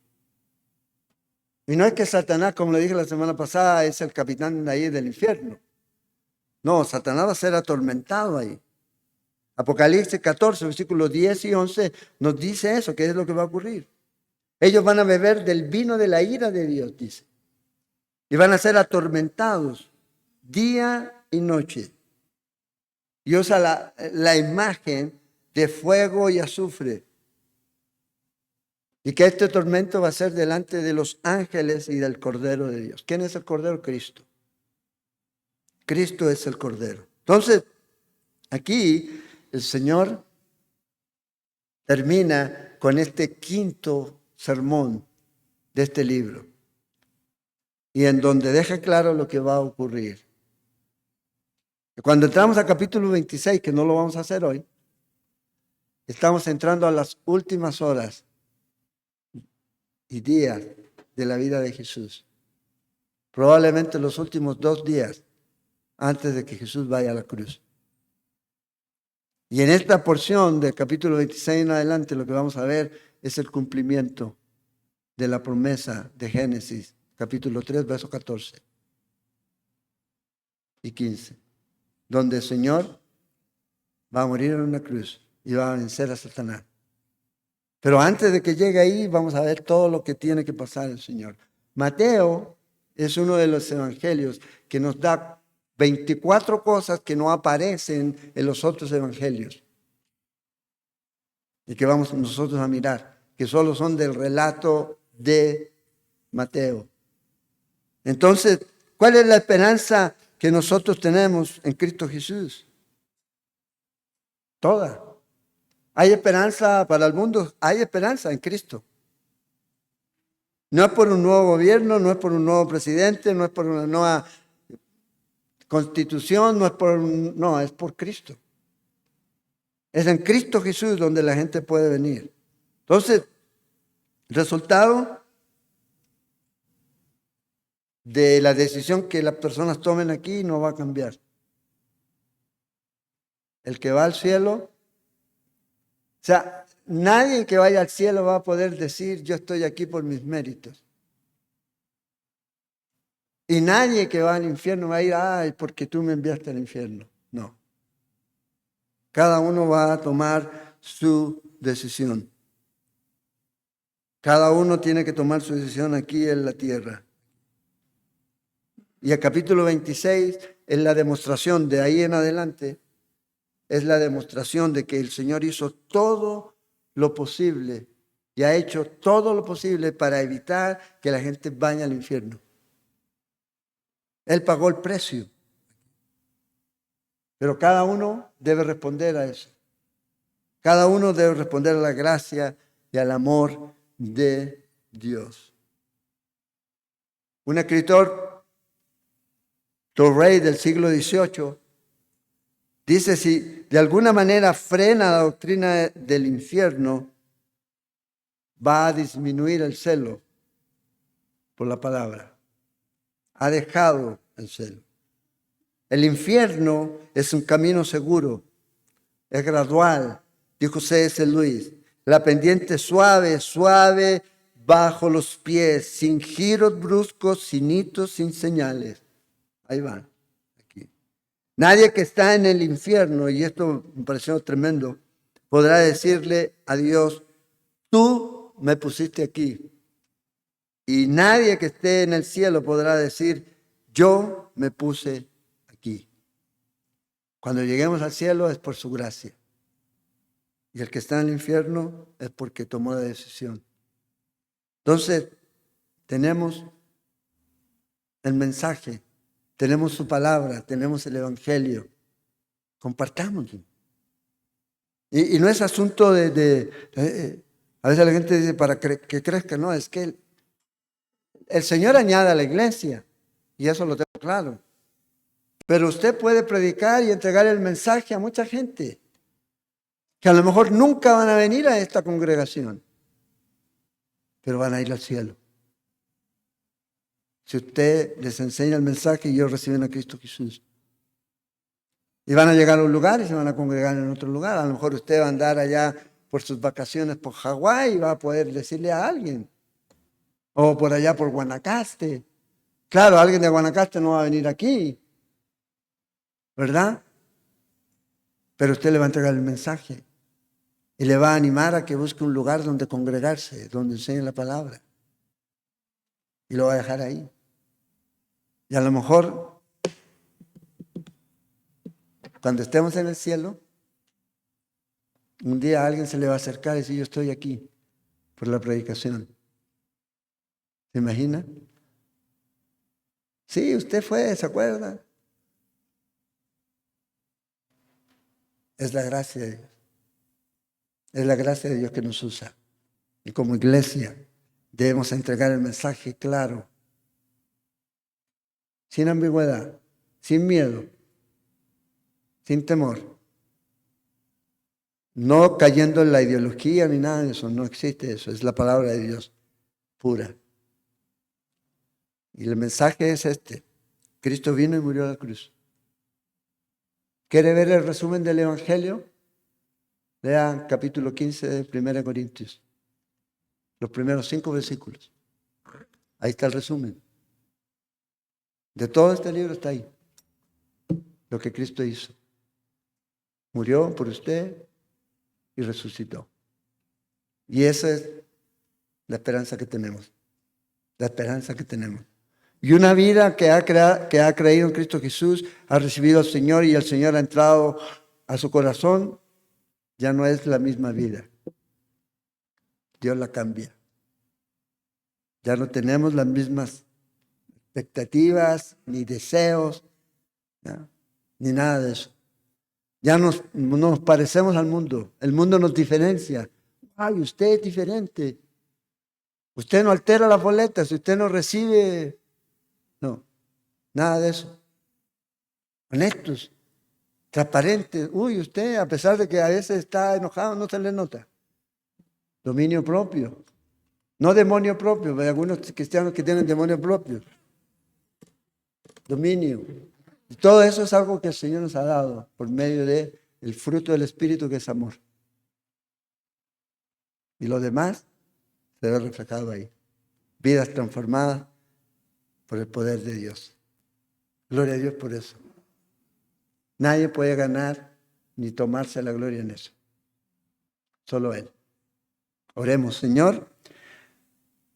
Y no es que Satanás, como le dije la semana pasada, es el capitán de ahí del infierno. No, Satanás va a ser atormentado ahí. Apocalipsis 14, versículos 10 y 11 nos dice eso, que es lo que va a ocurrir. Ellos van a beber del vino de la ira de Dios, dice. Y van a ser atormentados día y noche. Y usa la imagen de fuego y azufre. Y que este tormento va a ser delante de los ángeles y del Cordero de Dios. ¿Quién es el Cordero? Cristo. Cristo es el Cordero. Entonces, aquí el Señor termina con este quinto sermón de este libro. Y en donde deja claro lo que va a ocurrir. Cuando entramos al capítulo 26, que no lo vamos a hacer hoy, estamos entrando a las últimas horas y días de la vida de Jesús. Probablemente los últimos 2 días antes de que Jesús vaya a la cruz. Y en esta porción del capítulo 26 en adelante lo que vamos a ver es el cumplimiento de la promesa de Génesis, capítulo 3, versos 14 y 15, donde el Señor va a morir en una cruz y va a vencer a Satanás. Pero antes de que llegue ahí, vamos a ver todo lo que tiene que pasar el Señor. Mateo es uno de los evangelios que nos da 24 cosas que no aparecen en los otros evangelios. Y que vamos nosotros a mirar, que solo son del relato de Mateo. Entonces, ¿cuál es la esperanza que nosotros tenemos en Cristo Jesús? Toda. ¿Hay esperanza para el mundo? Hay esperanza en Cristo. No es por un nuevo gobierno, no es por un nuevo presidente, no es por una nueva constitución, no, es por Cristo. Es en Cristo Jesús donde la gente puede venir. Entonces, el resultado de la decisión que las personas tomen aquí no va a cambiar. El que va al cielo, o sea, nadie que vaya al cielo va a poder decir, yo estoy aquí por mis méritos. Y nadie que va al infierno va a ir, ay, porque tú me enviaste al infierno. No. Cada uno va a tomar su decisión. Cada uno tiene que tomar su decisión aquí en la tierra. Y el capítulo 26 es la demostración, de ahí en adelante, es la demostración de que el Señor hizo todo lo posible y ha hecho todo lo posible para evitar que la gente vaya al infierno. Él pagó el precio. Pero cada uno debe responder a eso. Cada uno debe responder a la gracia y al amor de Dios. Un escritor, Torrey del siglo XVIII, dice: si de alguna manera frena la doctrina del infierno, va a disminuir el celo por la palabra. Ha dejado el celo. El infierno es un camino seguro, es gradual, dijo C.S. Lewis. La pendiente suave, suave bajo los pies, sin giros bruscos, sin hitos, sin señales. Ahí van. Aquí. Nadie que está en el infierno, y esto me pareció tremendo, podrá decirle a Dios, tú me pusiste aquí. Y nadie que esté en el cielo podrá decir, yo me puse aquí. Cuando lleguemos al cielo es por su gracia. Y el que está en el infierno es porque tomó la decisión. Entonces, tenemos el mensaje, tenemos su palabra, tenemos el evangelio. Compartámoslo. Y no es asunto a veces la gente dice para que crezca, no, es que el Señor añade a la iglesia, y eso lo tengo claro. Pero usted puede predicar y entregar el mensaje a mucha gente que a lo mejor nunca van a venir a esta congregación, pero van a ir al cielo. Si usted les enseña el mensaje y ellos reciben a Cristo Jesús. Y van a llegar a un lugar y se van a congregar en otro lugar. A lo mejor usted va a andar allá por sus vacaciones por Hawái y va a poder decirle a alguien. O por allá por Guanacaste. Claro, alguien de Guanacaste no va a venir aquí, ¿verdad? Pero usted le va a entregar el mensaje y le va a animar a que busque un lugar donde congregarse, donde enseñe la palabra. Y lo va a dejar ahí. Y a lo mejor, cuando estemos en el cielo, un día a alguien se le va a acercar y decir, yo estoy aquí por la predicación. ¿Se imagina? Sí, usted fue, ¿se acuerda? Es la gracia de Dios. Es la gracia de Dios que nos usa. Y como iglesia debemos entregar el mensaje claro, sin ambigüedad, sin miedo, sin temor. No cayendo en la ideología ni nada de eso, no existe eso, es la palabra de Dios pura. Y el mensaje es este: Cristo vino y murió a la cruz. ¿Quiere ver el resumen del Evangelio? Lea capítulo 15 de 1 Corintios, los primeros 5 versículos. Ahí está el resumen. De todo este libro está ahí, lo que Cristo hizo. Murió por usted y resucitó. Y esa es la esperanza que tenemos. La esperanza que tenemos. Y una vida que ha creído en Cristo Jesús, ha recibido al Señor y el Señor ha entrado a su corazón, ya no es la misma vida. Dios la cambia. Ya no tenemos las mismas expectativas, ni deseos, ¿no? Ni nada de eso. Ya nos parecemos al mundo. El mundo nos diferencia. Ay, usted es diferente. Usted no altera las boletas, usted no recibe. No, nada de eso. Honestos, transparentes. Uy, usted, a pesar de que a veces está enojado, no se le nota. Dominio propio. No demonio propio, hay algunos cristianos que tienen demonio propio. Dominio. Y todo eso es algo que el Señor nos ha dado por medio de el fruto del Espíritu, que es amor. Y lo demás se ve reflejado ahí. Vidas transformadas por el poder de Dios. Gloria a Dios por eso. Nadie puede ganar ni tomarse la gloria en eso. Solo Él. Oremos, Señor.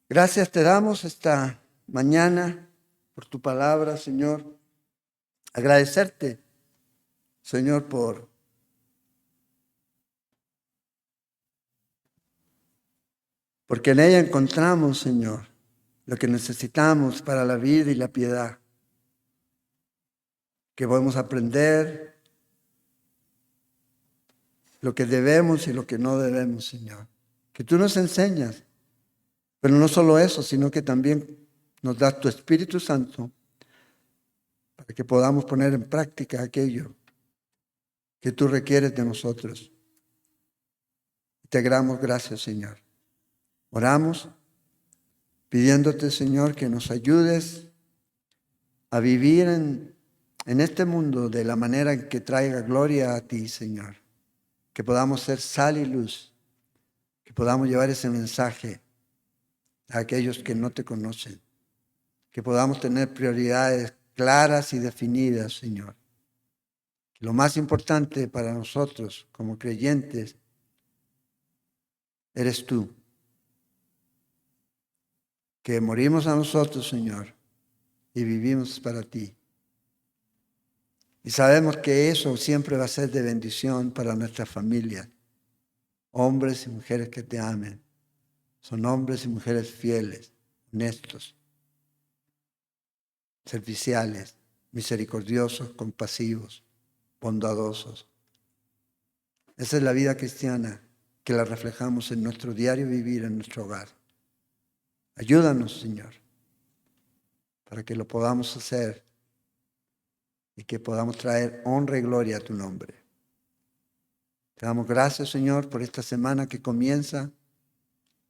Gracias te damos esta mañana por tu palabra, Señor. Agradecerte, Señor, porque en ella encontramos, Señor, lo que necesitamos para la vida y la piedad. Que podemos aprender lo que debemos y lo que no debemos, Señor. Que tú nos enseñas. Pero no solo eso, sino que también nos das tu Espíritu Santo para que podamos poner en práctica aquello que tú requieres de nosotros. Te damos gracias, Señor. Oramos pidiéndote, Señor, que nos ayudes a vivir en este mundo de la manera en que traiga gloria a ti, Señor. Que podamos ser sal y luz, que podamos llevar ese mensaje a aquellos que no te conocen, que podamos tener prioridades claras y definidas, Señor. Lo más importante para nosotros como creyentes eres tú, que morimos a nosotros, Señor, y vivimos para ti. Y sabemos que eso siempre va a ser de bendición para nuestra familia. Hombres y mujeres que te amen. Son hombres y mujeres fieles, honestos, serviciales, misericordiosos, compasivos, bondadosos. Esa es la vida cristiana que la reflejamos en nuestro diario vivir, en nuestro hogar. Ayúdanos, Señor, para que lo podamos hacer y que podamos traer honra y gloria a tu nombre. Te damos gracias, Señor, por esta semana que comienza.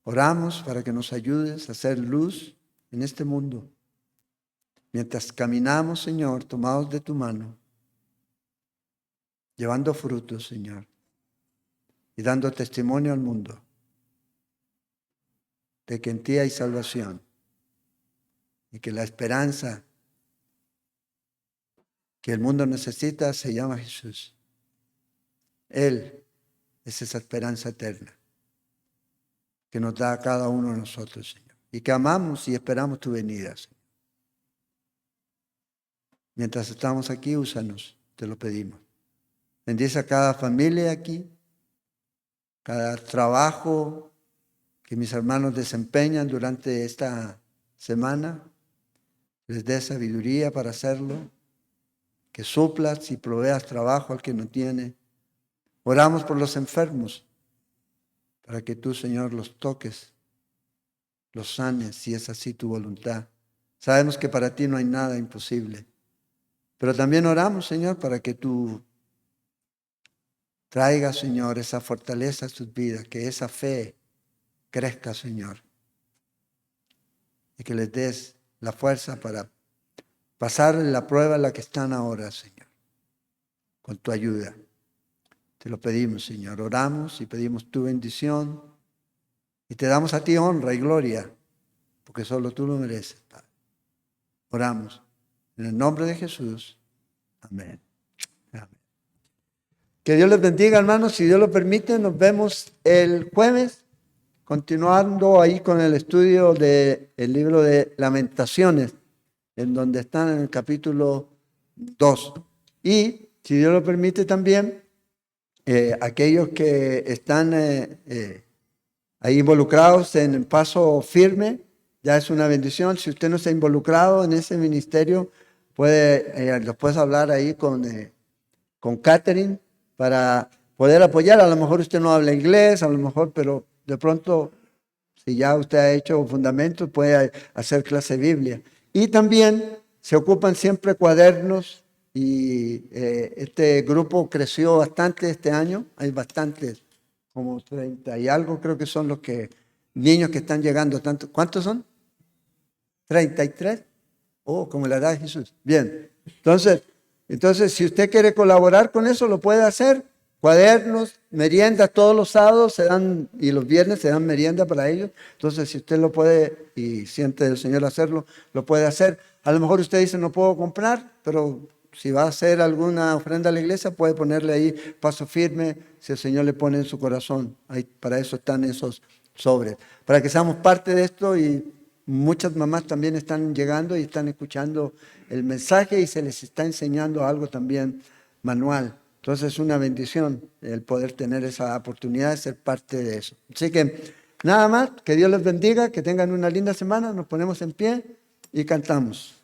Oramos para que nos ayudes a hacer luz en este mundo. Mientras caminamos, Señor, tomados de tu mano, llevando frutos, Señor, y dando testimonio al mundo de que en ti hay salvación y que la esperanza que el mundo necesita se llama Jesús. Él es esa esperanza eterna que nos da a cada uno de nosotros, Señor. Y que amamos y esperamos tu venida, Señor. Mientras estamos aquí, úsanos, te lo pedimos. Bendice a cada familia aquí, cada trabajo que mis hermanos desempeñan durante esta semana. Les dé sabiduría para hacerlo, que suplas y proveas trabajo al que no tiene. Oramos por los enfermos, para que tú, Señor, los toques, los sanes, si es así tu voluntad. Sabemos que para ti no hay nada imposible. Pero también oramos, Señor, para que tú traigas, Señor, esa fortaleza a sus vidas, que esa fe crezca, Señor. Y que les des la fuerza para pasar la prueba en la que están ahora, Señor, con tu ayuda. Te lo pedimos, Señor. Oramos y pedimos tu bendición. Y te damos a ti honra y gloria, porque solo tú lo mereces, Padre. Oramos en el nombre de Jesús. Amén. Amén. Que Dios les bendiga, hermanos. Si Dios lo permite, nos vemos el jueves, continuando ahí con el estudio del libro de Lamentaciones, en donde están en el capítulo 2. Y, si Dios lo permite también, aquellos que están ahí involucrados en el Paso Firme, ya es una bendición. Si usted no está involucrado en ese ministerio, los puedes hablar ahí con Catherine para poder apoyar. A lo mejor usted no habla inglés, a lo mejor, pero de pronto, si ya usted ha hecho fundamentos, puede hacer clase de Biblia. Y también se ocupan siempre cuadernos y este grupo creció bastante este año. Hay bastantes, como 30 y algo creo que son los niños que están llegando. ¿Cuántos son? 33. Oh, como la edad de Jesús. Bien. Entonces, si usted quiere colaborar con eso, lo puede hacer. Cuadernos, meriendas, todos los sábados se dan y los viernes se dan merienda para ellos. Entonces, si usted lo puede y siente el Señor hacerlo, lo puede hacer. A lo mejor usted dice, no puedo comprar, pero si va a hacer alguna ofrenda a la iglesia, puede ponerle ahí Paso Firme, si el Señor le pone en su corazón. Ahí, para eso están esos sobres. Para que seamos parte de esto, y muchas mamás también están llegando y están escuchando el mensaje y se les está enseñando algo también manual. Entonces es una bendición el poder tener esa oportunidad de ser parte de eso. Así que nada más, que Dios les bendiga, que tengan una linda semana, nos ponemos en pie y cantamos.